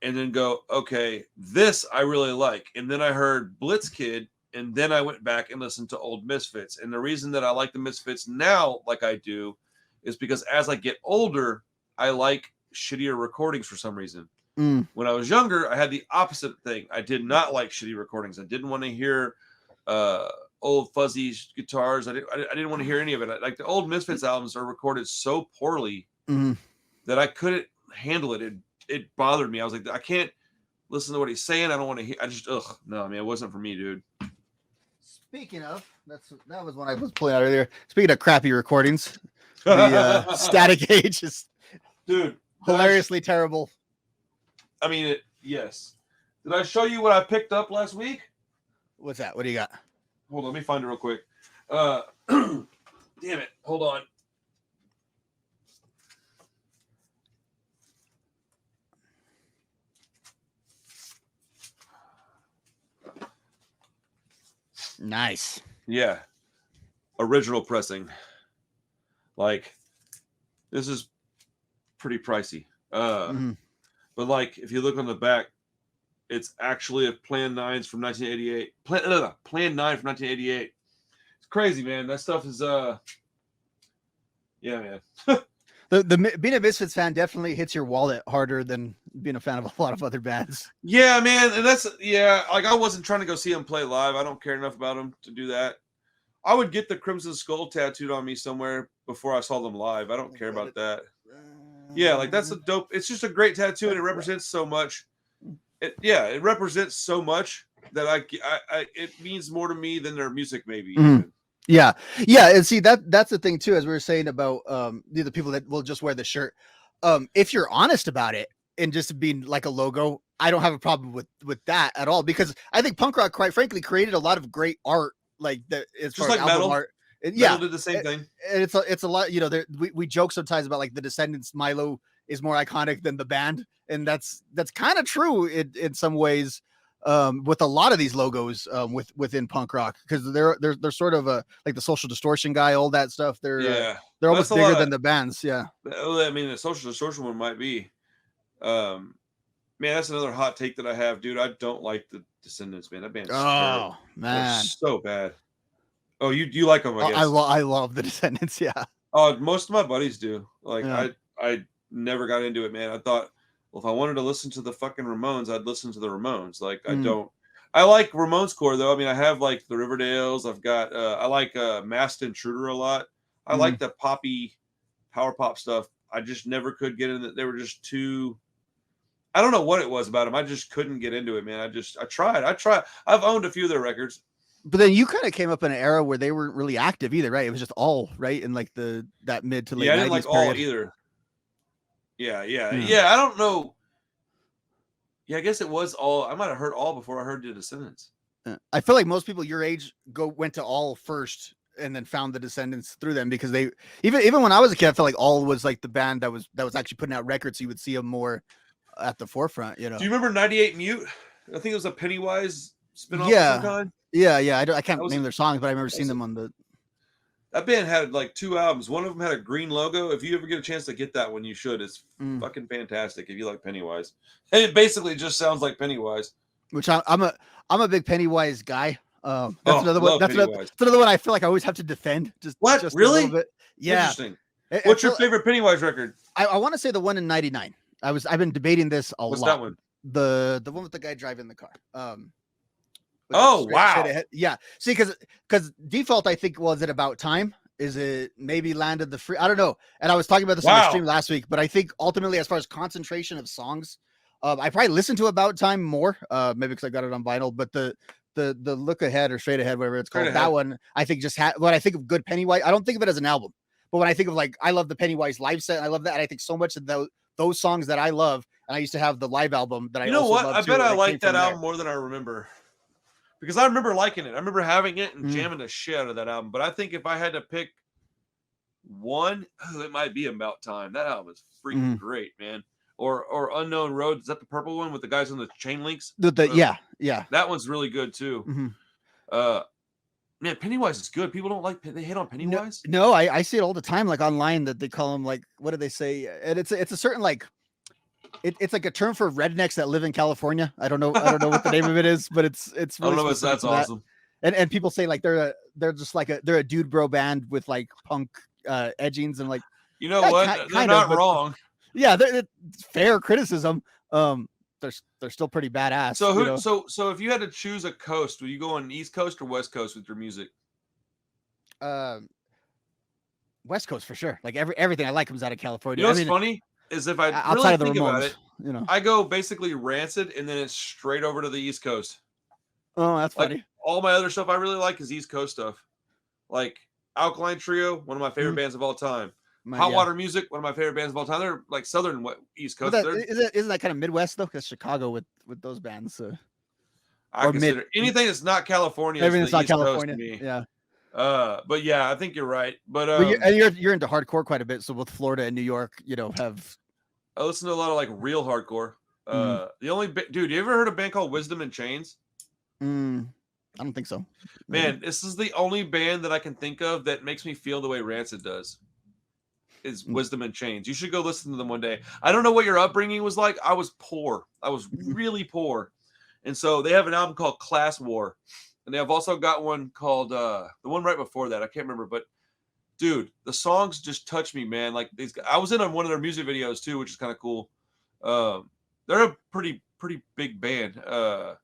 and then go, okay, this I really like. And then I heard Blitz Kid. And then I went back and listened to old Misfits. And the reason that I like the Misfits now like I do is because as I get older, I like shittier recordings for some reason. When I was younger, I had the opposite thing. I did not like shitty recordings. I didn't want to hear old fuzzy guitars. I didn't want to hear any of it. Like the old Misfits albums are recorded so poorly that I couldn't handle it. It bothered me. I was like, I can't listen to what he's saying. I don't want to hear. No, man, it wasn't for me, dude. Speaking of, that was one I was pulling out earlier. Speaking of crappy recordings, the Static Age is, dude, hilariously terrible. I mean, yes. Did I show you what I picked up last week? What's that? What do you got? Hold on, let me find it real quick. Damn it, hold on. Nice. Yeah. Original pressing. Like, this is pretty pricey. But like, if you look on the back, it's actually a Plan 9s from 1988. Plan 9 from 1988. It's crazy, man. That stuff is yeah, man. The being a Misfits fan definitely hits your wallet harder than being a fan of a lot of other bands. Yeah, man, and like I wasn't trying to go see them play live. I don't care enough about them to do that. I would get the Crimson Skull tattooed on me somewhere before I saw them live. I don't care about that. Yeah, like that's a dope. It's just a great tattoo, and it represents so much. It represents so much that I it means more to me than their music, maybe. Yeah, yeah, and see that's the thing too, as we were saying about the people that will just wear the shirt. If you're honest about it and just being like a logo, I don't have a problem with that at all, because I think punk rock, quite frankly, created a lot of great art, like that as Just far as like album metal. art. Metal Yeah, did the same thing. and it's a lot. You know, we joke sometimes about like the Descendants. Milo is more iconic than the band, and that's kind of true in some ways. With a lot of these logos within punk rock, because they're sort of a like the Social Distortion guy, all that stuff. Yeah, They're well, that's almost a bigger lot than of. the bands. Yeah. I mean, the Social Distortion one might be. Man, that's another hot take that I have, dude. I don't like the Descendants, man. That band's terrible. Oh They're man, so bad. Oh, you like them, I guess. I love the Descendants. Yeah. Oh, most of my buddies do. Like Yeah. I never got into it, man. I thought, well, if I wanted to listen to the fucking Ramones, I'd listen to the Ramones. Like I Mm. don't. I like Ramones core though. I mean, I have like the Riverdales. I've got. I like Masked Intruder a lot. I like the poppy, power pop stuff. I just never could get in it. They were just too. I don't know what it was about them. I just couldn't get into it, man. I tried. I've owned a few of their records. But then you kind of came up in an era where they weren't really active either, right? It was just all right in like that mid to late. Yeah, I didn't like 90s all period. either. Yeah. I don't know. Yeah, I guess it was all. I might have heard all before I heard the Descendants. I feel like most people your age went to all first and then found the Descendants through them, because they even when I was a kid, I felt like all was like the band that was actually putting out records, so you would see them more at the forefront. You know. Do you remember 98 Mute? I think it was a Pennywise spinoff Yeah. of some kind. Yeah. I can't That was name a- their songs, but I remember seeing them on the. That band had like 2 albums. One of them had a green logo. If you ever get a chance to get that one, you should. It's fucking fantastic if you like Pennywise. And it basically just sounds like Pennywise. Which I'm a big Pennywise guy. That's Oh, another one. love That's Pennywise. another one I feel like I always have to defend. Just What? Just Really? A little bit. Yeah. Interesting. What's your favorite Pennywise record? I want to say the one in '99. I've been debating this a lot. What's that one? The one with the guy driving the car. Oh, wow. Yeah. See, because Default, I think, was it About Time? Is it maybe Landed the Free? I don't know. And I was talking about this on the stream last week, but I think ultimately, as far as concentration of songs, I probably listened to About Time more, maybe because I got it on vinyl. But the Look Ahead or Straight Ahead, whatever it's called, that one, I think just had when I think of good Pennywise, I don't think of it as an album, but when I think of like, I love the Pennywise live set, I love that, and I think so much of those songs that I love, and I used to have the live album that I You know also what? loved I too, bet and I it like came that from album there. more than I remember. Because I remember liking it. I remember having it and jamming the shit out of that album. But I think if I had to pick one, it might be About Time. That album is freaking great, man. Or Unknown Road. Is that the purple one with the guys on the chain links? Yeah. That one's really good too. Man, Pennywise is good. People don't like, they hate on Pennywise. No, I see it all the time, like online, that they call them like, what do they say? And it's a certain like, it's like a term for rednecks that live in California. I don't know what the name of it is, but it's really I don't know. That's awesome. And people say like they're just like they're a dude bro band with like punk edgings, and like, you know what? They're not wrong. Yeah, it's fair criticism. They're still pretty badass. So so if you had to choose a coast, would you go on East Coast or West Coast with your music? West Coast for sure. Like everything I like comes out of California. You know what's funny is if I outside really of the think Ramones, about it, I go basically Rancid and then it's straight over to the East Coast. Oh, that's funny. Like, all my other stuff I really like is East Coast stuff. Like Alkaline Trio, one of my favorite bands of all time. Hot Water Music, one of my favorite bands of all time. They're like Southern East Coast. Isn't that kind of Midwest though? Because Chicago with those bands. I consider anything that's not California. Everything that's not East Coast California. to me. Yeah. But yeah, I think you're right. But you're into hardcore quite a bit. So both Florida and New York, have. I listen to a lot of like real hardcore. The only dude, you ever heard of a band called Wisdom in Chains? I don't think so. Man, this is the only band that I can think of that makes me feel the way Rancid does. Is Wisdom in Chains. You should go listen to them one day. I don't know what your upbringing was like. I was poor. I was really poor. And so they have an album called Class War. And they have also got one called the one right before that. I can't remember, but dude, the songs just touch me, man. Like I was in on one of their music videos too, which is kind of cool. They're a pretty big band. I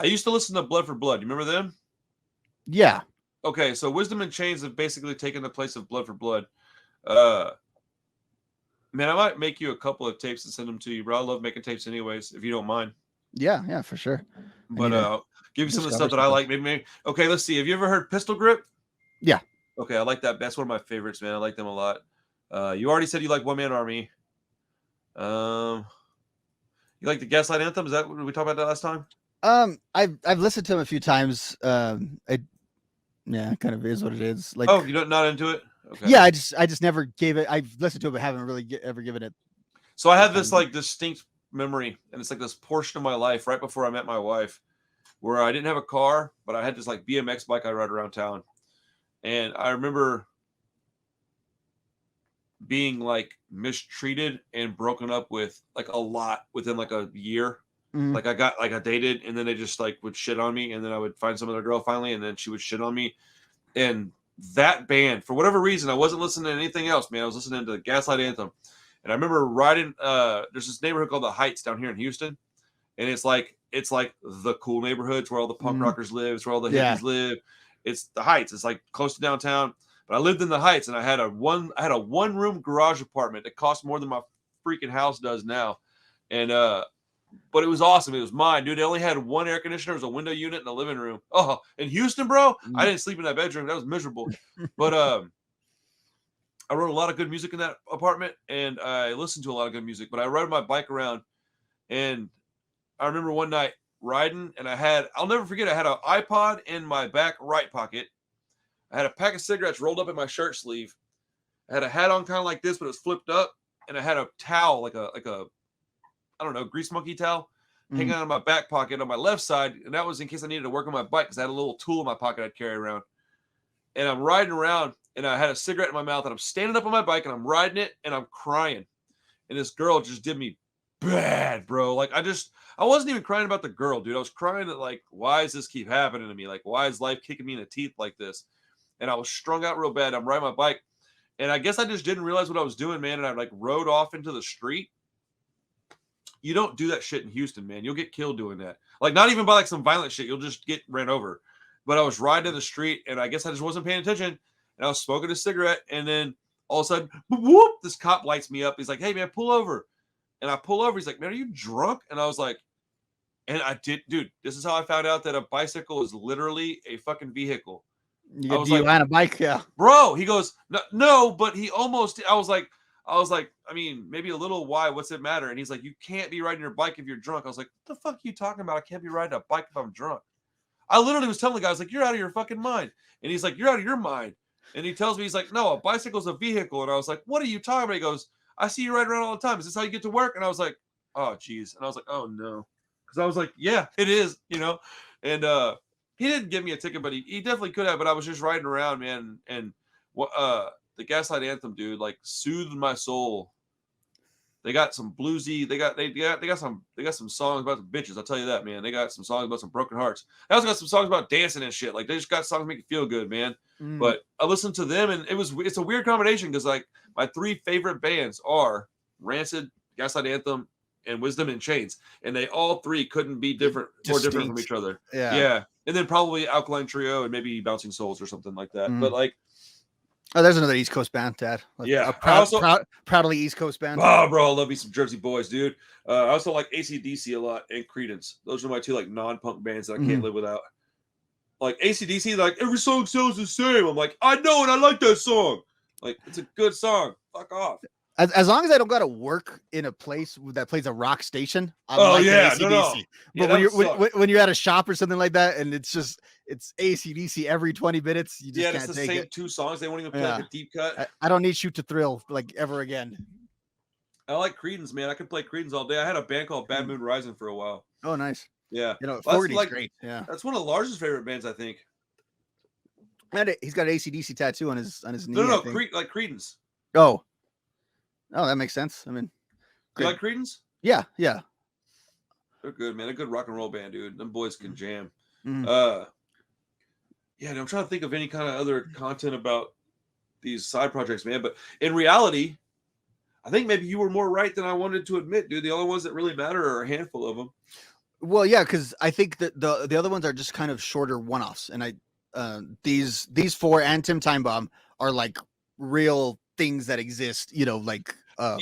used to listen to Blood for Blood. You remember them? Yeah. Okay, so Wisdom in Chains have basically taken the place of Blood for Blood. Man, I might make you a couple of tapes and send them to you, bro. I love making tapes anyways, if you don't mind. Yeah, for sure. But give you some of the stuff that I like. Maybe. Okay, let's see. Have you ever heard Pistol Grip? Yeah. Okay, I like that. That's one of my favorites, man. I like them a lot. You already said you like One Man Army. You like the Gaslight Anthem? Is that what we talked about that last time? I've listened to them a few times. It kind of is what it is. Like, oh, you're not into it? Okay. Yeah, I just never gave it. I've listened to it, but haven't really ever given it. So I have this like distinct memory, and it's like this portion of my life right before I met my wife, where I didn't have a car, but I had this like BMX bike I ride around town, and I remember being like mistreated and broken up with like a lot within like a year. Mhm. Like I dated, and then they just like would shit on me, and then I would find some other girl finally, and then she would shit on me. And that band, for whatever reason, I wasn't listening to anything else, man. I was listening to the Gaslight Anthem. And I remember riding there's this neighborhood called the Heights down here in Houston. And it's like the cool neighborhoods where all the punk rockers live, it's where all the hippies live. It's the Heights. It's like close to downtown. But I lived in the Heights, and I had a one room garage apartment that cost more than my freaking house does now. And but it was awesome. It was mine, dude. They only had one air conditioner. It was a window unit in the living room. Oh, in Houston, bro, I didn't sleep in that bedroom. That was miserable. But I wrote a lot of good music in that apartment, and I listened to a lot of good music. But I rode my bike around, and I remember one night riding, and I'll never forget, I had an iPod in my back right pocket. I had a pack of cigarettes rolled up in my shirt sleeve. I had a hat on kind of like this, but it was flipped up, and I had a towel, like a I don't know, grease monkey towel hanging out of my back pocket on my left side. And that was in case I needed to work on my bike, because I had a little tool in my pocket I'd carry around. And I'm riding around, and I had a cigarette in my mouth, and I'm standing up on my bike, and I'm riding it, and I'm crying. And this girl just did me bad, bro. Like, I wasn't even crying about the girl, dude. I was crying that, like, why does this keep happening to me? Like, why is life kicking me in the teeth like this? And I was strung out real bad. I'm riding my bike, and I guess I just didn't realize what I was doing, man. And I like rode off into the street. You don't do that shit in Houston, man. You'll get killed doing that. Like, not even by like some violent shit. You'll just get ran over. But I was riding in the street, and I guess I just wasn't paying attention. And I was smoking a cigarette, and then all of a sudden, whoop, this cop lights me up. He's like, "Hey, man, pull over." And I pull over. He's like, "Man, are you drunk?" And I was like, and I did, dude, this is how I found out that a bicycle is literally a fucking vehicle. You get DUI on a bike, yeah. Bro, he goes, no, but he almost, I was like, I mean, maybe a little, why? What's it matter? And he's like, you can't be riding your bike if you're drunk. I was like, what the fuck are you talking about? I can't be riding a bike if I'm drunk. I literally was telling the guy, I was like, you're out of your fucking mind. And he's like, you're out of your mind. And he tells me, he's like, no, a bicycle's a vehicle. And I was like, what are you talking about? He goes, I see you riding around all the time. Is this how you get to work? And I was like, oh, geez. And I was like, oh, no. Because I was like, yeah, it is, you know. And he didn't give me a ticket, but he definitely could have. But I was just riding around, man. And the Gaslight Anthem, dude, like soothed my soul. They got some bluesy. They got some songs about the bitches. I'll tell you that, man. They got some songs about some broken hearts. They also got some songs about dancing and shit. Like, they just got songs that make you feel good, man. But I listened to them, and it's a weird combination, because like my three favorite bands are Rancid, Gaslight Anthem, and Wisdom in Chains, and they all three couldn't be different from each other. Yeah. And then probably Alkaline Trio and maybe Bouncing Souls or something like that. But like, oh, there's another East Coast band, Dad. Like, yeah, proudly East Coast band. Oh, bro, I love me some Jersey Boys, dude. I also like AC/DC a lot, and Creedence. Those are my two like non-punk bands that I can't live without. Like AC/DC, like every song sounds the same. I'm like, I know, and I like that song. Like, it's a good song. Fuck off. As long as I don't got to work in a place that plays a rock station, I'm AC/DC. No. But when you're at a shop or something like that, and it's AC/DC every 20 minutes, you just can't it's the take same it. two songs. They won't even play like a deep cut. I don't need Shoot to Thrill like ever again. I like Creedence, man. I could play Creedence all day. I had a band called Bad Moon Rising for a while. Oh, nice. Yeah, you know, 40's like, great. Yeah, that's one of Lars's favorite bands, I think. And he's got an AC/DC tattoo on his knee. No, like Creedence. Oh, that makes sense. I mean, you like Creedence? Yeah. They're good, man. They're a good rock and roll band, dude. Them boys can jam. Mm-hmm. Yeah, I'm trying to think of any kind of other content about these side projects, man. But in reality, I think maybe you were more right than I wanted to admit, dude. The only ones that really matter are a handful of them. Well, yeah, because I think that the other ones are just kind of shorter one-offs, and these four and Tim Time Bomb are like real things that exist, you know, like I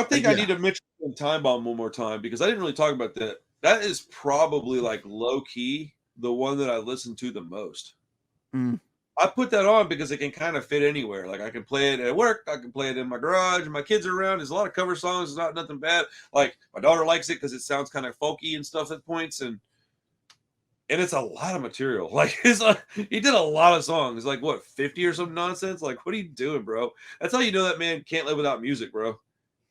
think I need to mention Time Bomb one more time, because I didn't really talk about that. That is probably like low key the one that I listen to the most. I put that on because it can kind of fit anywhere. Like I can play it at work, I can play it in my garage, my kids are around. There's a lot of cover songs. It's not nothing bad. Like my daughter likes it because it sounds kind of folky and stuff at points, and it's a lot of material. Like he did a lot of songs. Like what, 50 or some nonsense? Like what are you doing, bro? That's how you know that man can't live without music, bro.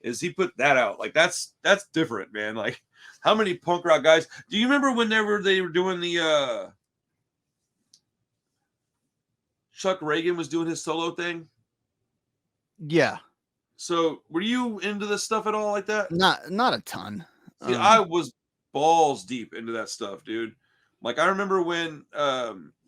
Is he put that out? Like that's different, man. Like how many punk rock guys? Do you remember whenever they were doing the Chuck Reagan was doing his solo thing? Yeah. So were you into this stuff at all like that? Not a ton. See, I was balls deep into that stuff, dude. Like I remember when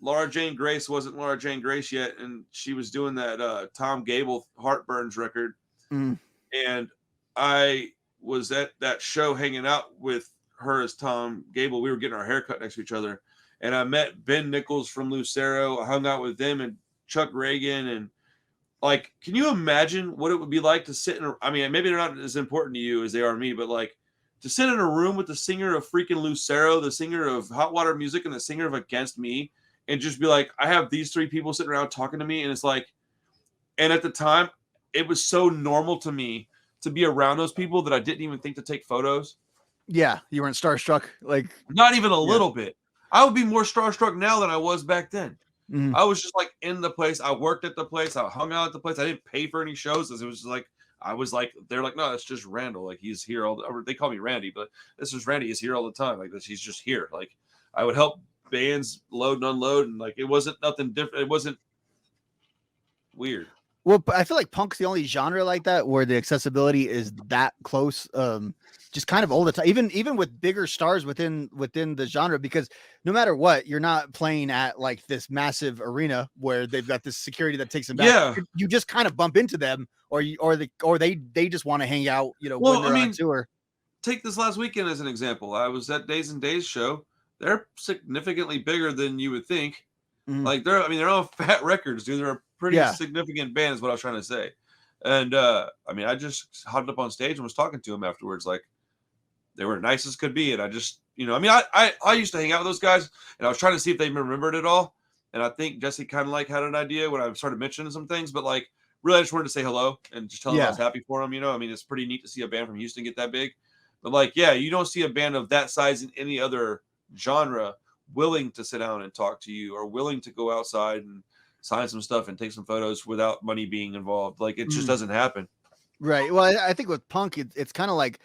Laura Jane Grace wasn't Laura Jane Grace yet, and she was doing that Tom Gable Heartburns record. Mm. And I was at that show hanging out with her as Tom Gable. We were getting our hair cut next to each other. And I met Ben Nichols from Lucero. I hung out with them and Chuck Reagan. And like, can you imagine what it would be like to sit in I mean, maybe they're not as important to you as they are me, but like to sit in a room with the singer of freaking Lucero, the singer of Hot Water Music, and the singer of Against Me, and just be like, I have these three people sitting around talking to me. And it's like, and at the time, it was so normal to me to be around those people that I didn't even think to take photos. Yeah, you weren't starstruck, like not even a little bit. I would be more starstruck now than I was back then. Mm. I was just like in the place. I worked at the place. I hung out at the place. I didn't pay for any shows. It was just like I was like, they're like, no, it's just Randall. Like he's here all. They call me Randy, but this is Randy. He's here all the time. Like this, he's just here. Like I would help bands load and unload, and like it wasn't nothing different. It wasn't weird. Well, I feel like punk's the only genre like that where the accessibility is that close. Just kind of all the time, even with bigger stars within the genre, because no matter what, you're not playing at like this massive arena where they've got this security that takes them back. Yeah, you just kind of bump into them, or they just want to hang out, you know, well, when they're on tour. Take this last weekend as an example. I was at Days and Days show. They're significantly bigger than you would think. Mm-hmm. Like they're on Fat Records, dude. They're a pretty significant band, is what I was trying to say. And I mean, I just hopped up on stage and was talking to them afterwards. Like they were nice as could be, and I just, you know, I mean, I used to hang out with those guys, and I was trying to see if they remembered it all. And I think Jesse kind of like had an idea when I started mentioning some things, but like really, I just wanted to say hello and just tell them I was happy for them. You know, I mean, it's pretty neat to see a band from Houston get that big. But like, yeah, you don't see a band of that size in any other genre willing to sit down and talk to you, or willing to go outside and sign some stuff and take some photos without money being involved. Like it just doesn't happen. Right. Well, I think with punk, it's kind of like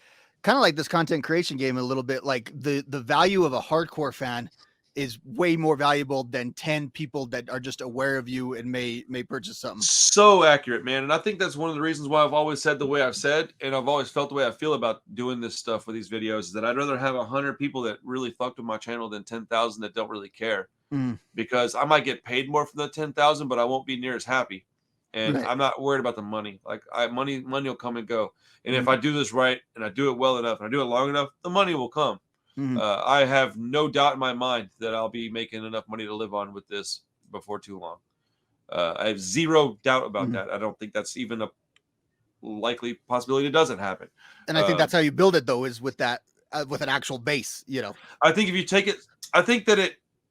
this content creation game a little bit. Like the value of a hardcore fan is way more valuable than 10 people that are just aware of you and may purchase something. So accurate, man. And I think that's one of the reasons why I've always said the way I've said, and I've always felt the way I feel about doing this stuff with these videos, is that I'd rather have 100 people that really fucked with my channel than 10,000 that don't really care. Because I might get paid more for the 10,000, but I won't be near as happy. And I'm not worried about the money. Like money will come and go. And if I do this right and I do it well enough and I do it long enough, the money will come. I have no doubt in my mind that I'll be making enough money to live on with this before too long. I have zero doubt about that. I don't think that's even a likely possibility. It doesn't happen. And I think that's how you build it, though, is with that, with an actual base, you know. I think if you take it, I think that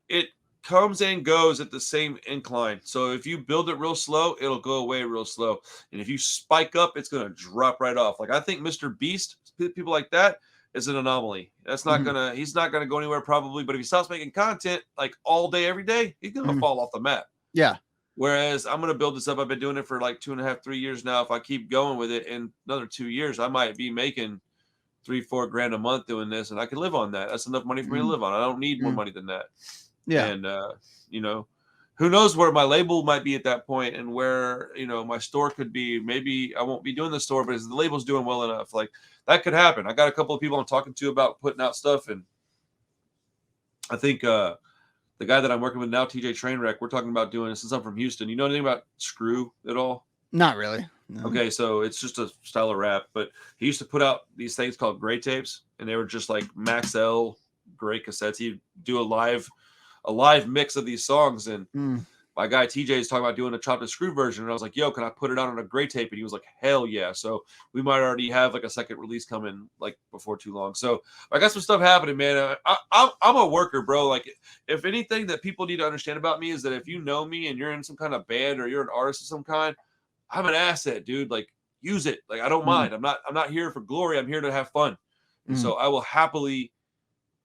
it comes and goes at the same incline. So if you build it real slow, it'll go away real slow. And if you spike up, it's going to drop right off. Like I think Mr. Beast, people like that, is an anomaly. That's not he's not gonna go anywhere probably, but if he stops making content like all day, every day, he's gonna fall off the map. Yeah. Whereas I'm gonna build this up. I've been doing it for like 2.5, 3 years now. If I keep going with it in another 2 years, I might be making $3-4 grand a month doing this, and I can live on that. That's enough money for me to live on. I don't need more money than that. Yeah. And you know, who knows where my label might be at that point, and where, you know, my store could be. Maybe I won't be doing the store, but as the label's doing well enough, like that could happen. I got a couple of people I'm talking to about putting out stuff, and I think the guy that I'm working with now, TJ Trainwreck, we're talking about doing this. Since I'm from Houston, you know anything about Screw at all? Not really. No. Okay, so it's just a style of rap, but he used to put out these things called gray tapes, and they were just like Max L gray cassettes. He'd do a live mix of these songs, and my guy TJ is talking about doing a chopped and screw version, and I was like, yo, can I put it out on a gray tape? And he was like, hell yeah. So we might already have like a second release coming like before too long. So I got some stuff happening, man. I'm a worker, bro. Like, if anything that people need to understand about me is that if you know me and you're in some kind of band or you're an artist of some kind, I'm an asset, dude. Like, use it. Like, I don't mind. I'm not here for glory. I'm here to have fun. And so I will happily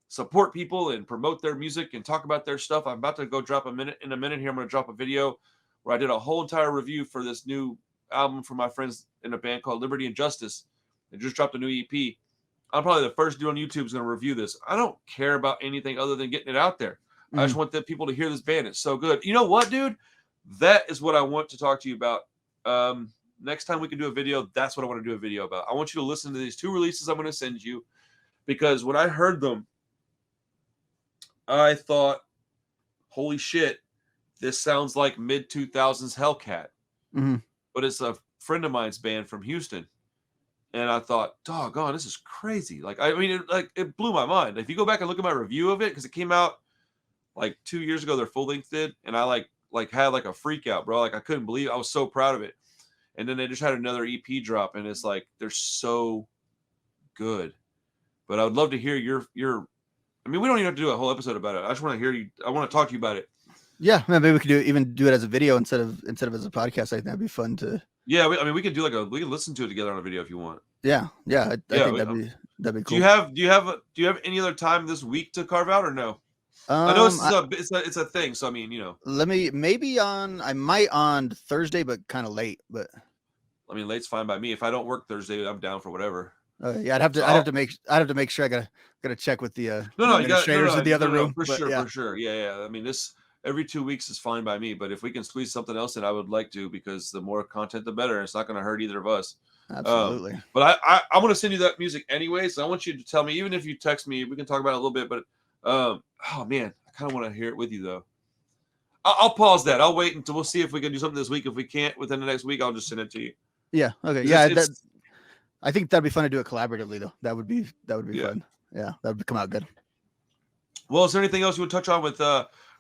support people and promote their music and talk about their stuff. I'm about to go drop in a minute here. I'm going to drop a video where I did a whole entire review for this new album from my friends in a band called Liberty and Justice. They just dropped a new EP. I'm probably the first dude on YouTube who's going to review this. I don't care about anything other than getting it out there. I just want the people to hear this band. It's so good. You know what, dude? That is what I want to talk to you about. Next time we can do a video, that's what I want to do a video about. I want you to listen to these 2 releases I'm going to send you, because when I heard them, I thought, holy shit, this sounds like mid-2000s Hellcat. But it's a friend of mine's band from Houston. And I thought, doggone, this is crazy. Like, I mean, it blew my mind. If you go back and look at my review of it, because it came out like 2 years ago, their full length did, and I like had like a freak out, bro. Like, I couldn't believe it. I was so proud of it. And then they just had another EP drop, and it's like, they're so good. But I would love to hear your I mean, we don't even have to do a whole episode about it. I just want to hear you. I want to talk to you about it. Yeah, maybe we could do it as a video instead of as a podcast. I think that'd be fun to. Yeah, I mean, we could do we can listen to it together on a video if you want. Yeah. I think that'd be cool. Do you have any other time this week to carve out, or no? I know it's a thing. So I mean, you know. I might on Thursday, but kind of late. But I mean, late's fine by me. If I don't work Thursday, I'm down for whatever. Yeah, I'd have to make sure. I gotta check with the administrators in the other room for sure. Yeah. I mean, this every 2 weeks is fine by me. But if we can squeeze something else in, I would like to, because the more content, the better. It's not going to hurt either of us. Absolutely. But I'm going to send you that music anyway. So I want you to tell me, even if you text me, we can talk about it a little bit. But oh man, I kind of want to hear it with you though. I'll pause that. I'll wait until we'll see if we can do something this week. If we can't within the next week, I'll just send it to you. Yeah. Okay. Yeah. I think that'd be fun to do it collaboratively though. That would be fun. Yeah. That would come out good. Well, is there anything else you would touch on with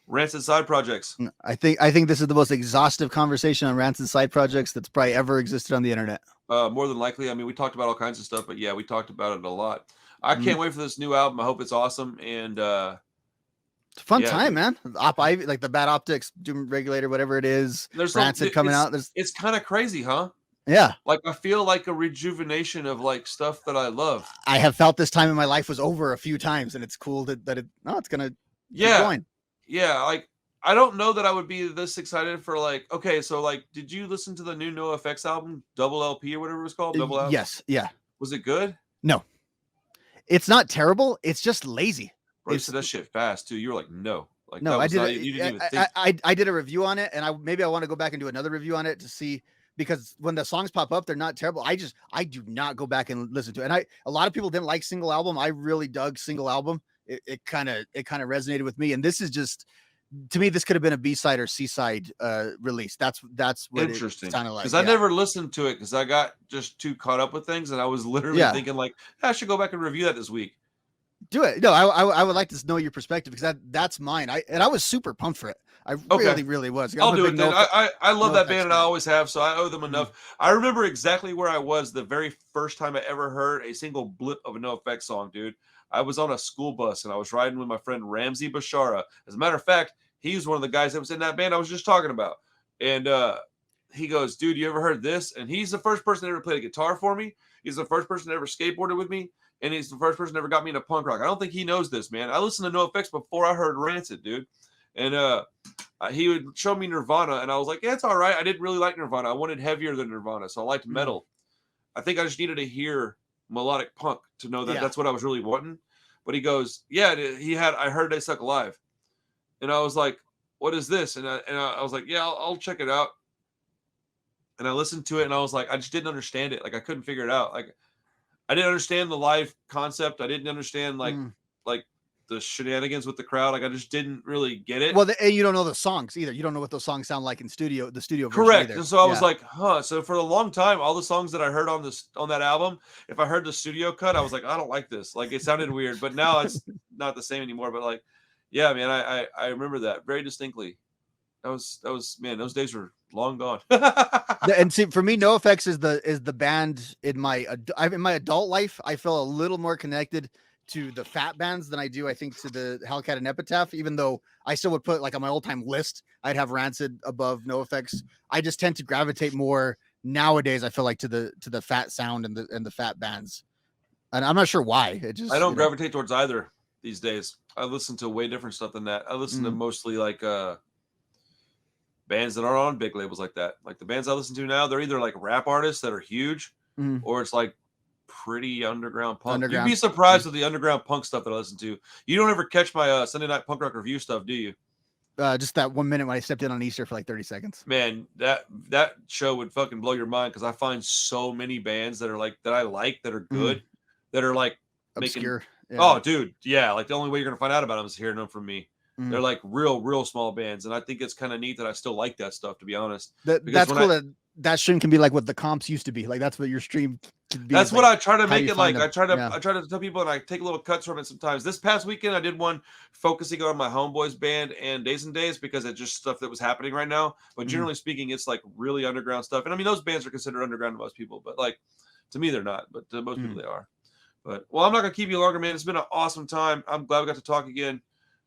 Rancid side projects? I think this is the most exhaustive conversation on Rancid side projects that's probably ever existed on the internet. More than likely. I mean, we talked about all kinds of stuff, but yeah, we talked about it a lot. I can't wait for this new album. I hope it's awesome. And it's a fun time, man. Like the Bad Optics, Doom Regulator, whatever it is. There's Rancid coming out. It's kind of crazy, huh? Yeah. Like, I feel like a rejuvenation of like stuff that I love. I have felt this time in my life was over a few times, and it's cool it's gonna keep going. Yeah, like I don't know that I would be this excited for like, okay, so like, did you listen to the new NoFX album, Double LP or whatever it was called? Double L? Yes, yeah. Was it good? No. It's not terrible, it's just lazy. Bro, you said that shit fast too. You were like, no. Like, no, you didn't even think. I did a review on it, and I want to go back and do another review on it to see, because when the songs pop up, they're not terrible. I do not go back and listen to it. And a lot of people didn't like Single Album. I really dug Single Album. It kind of resonated with me. And this is just, to me, this could have been a B-side or C-side release. That's what interesting. It sounded like. Because I never listened to it because I got just too caught up with things, and I was literally thinking like, I should go back and review that this week. Do it. No, I would like to know your perspective, because that's mine. I was super pumped for it. I really was. I'll do it then. I love that band, and I always have, so I owe them enough. I remember exactly where I was the very first time I ever heard a single blip of a NoFX song, dude. I was on a school bus, and I was riding with my friend Ramsey Bashara. As a matter of fact, he was one of the guys that was in that band I was just talking about. And he goes, dude, you ever heard this? And he's the first person that ever played a guitar for me. He's the first person that ever skateboarded with me. And he's the first person that ever got me into punk rock. I don't think he knows this, man. I listened to NoFX before I heard Rancid, dude. And he would show me Nirvana, and I was like, yeah, it's all right. I didn't really like Nirvana. I wanted heavier than Nirvana, so I liked metal. I think I just needed to hear melodic punk to know that that's what I was really wanting. But he goes, yeah, I heard They Suck Alive. And I was like, what is this? And I was like, yeah, I'll check it out. And I listened to it, and I was like, I just didn't understand it. Like, I couldn't figure it out. Like, I didn't understand the live concept. I didn't understand like the shenanigans with the crowd. Like, I just didn't really get it. Well, and you don't know the songs either. You don't know what those songs sound like in the studio version. Correct. Either. And so I was like, so for a long time, all the songs that I heard on that album, if I heard the studio cut, I was like, I don't like this. Like, it sounded weird, but now it's not the same anymore. But like, yeah, man, I remember that very distinctly. That was man, those days were long gone. And see, for me, NoFX is the band in my adult life. I feel a little more connected to the fat bands than I do, I think, to the Hellcat and Epitaph, even though I still would put, like, on my old time list, I'd have Rancid above NoFX. I just tend to gravitate more nowadays, I feel like, to the fat sound and the fat bands. And I'm not sure why. It just, I don't gravitate towards either these days. I listen to way different stuff than that. I listen to mostly like bands that aren't on big labels like that. Like the bands I listen to now, they're either like rap artists that are huge, or it's like pretty underground punk. You'd be surprised with the underground punk stuff that I listen to. You don't ever catch my Sunday night punk rock review stuff, do you? Just that 1 minute when I stepped in on Easter for like 30 seconds. Man, that show would fucking blow your mind, because I find so many bands that are like that I like, that are good, that are like obscure. Oh, dude, yeah. Like the only way you're gonna find out about them is hearing them from me. They're like real small bands, and I think it's kind of neat that I still like that stuff, to be honest. That's cool. That stream can be like what the comps used to be. Like that's what your stream could be. That's what I try to make it like. Them. I try to tell people, and I take little cuts from it sometimes. This past weekend, I did one focusing on my Homeboys band and Days and Days, because it's just stuff that was happening right now. But generally speaking, it's like really underground stuff. And I mean, those bands are considered underground to most people, but like to me, they're not. But to most people, they are. But well, I'm not gonna keep you longer, man. It's been an awesome time. I'm glad we got to talk again.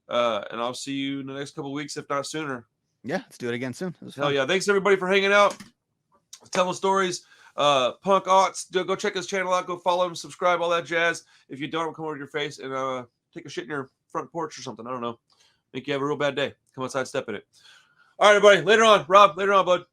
And I'll see you in the next couple of weeks, if not sooner. Yeah, let's do it again soon. Hell yeah. Thanks everybody for hanging out. Tellin Stories, Punk Aughts. Go check his channel out. Go follow him, subscribe, all that jazz. If you don't, come over to your face and take a shit in your front porch or something. I don't know. Make you have a real bad day. Come outside, step in it. All right, everybody. Later on, Rob. Later on, bud.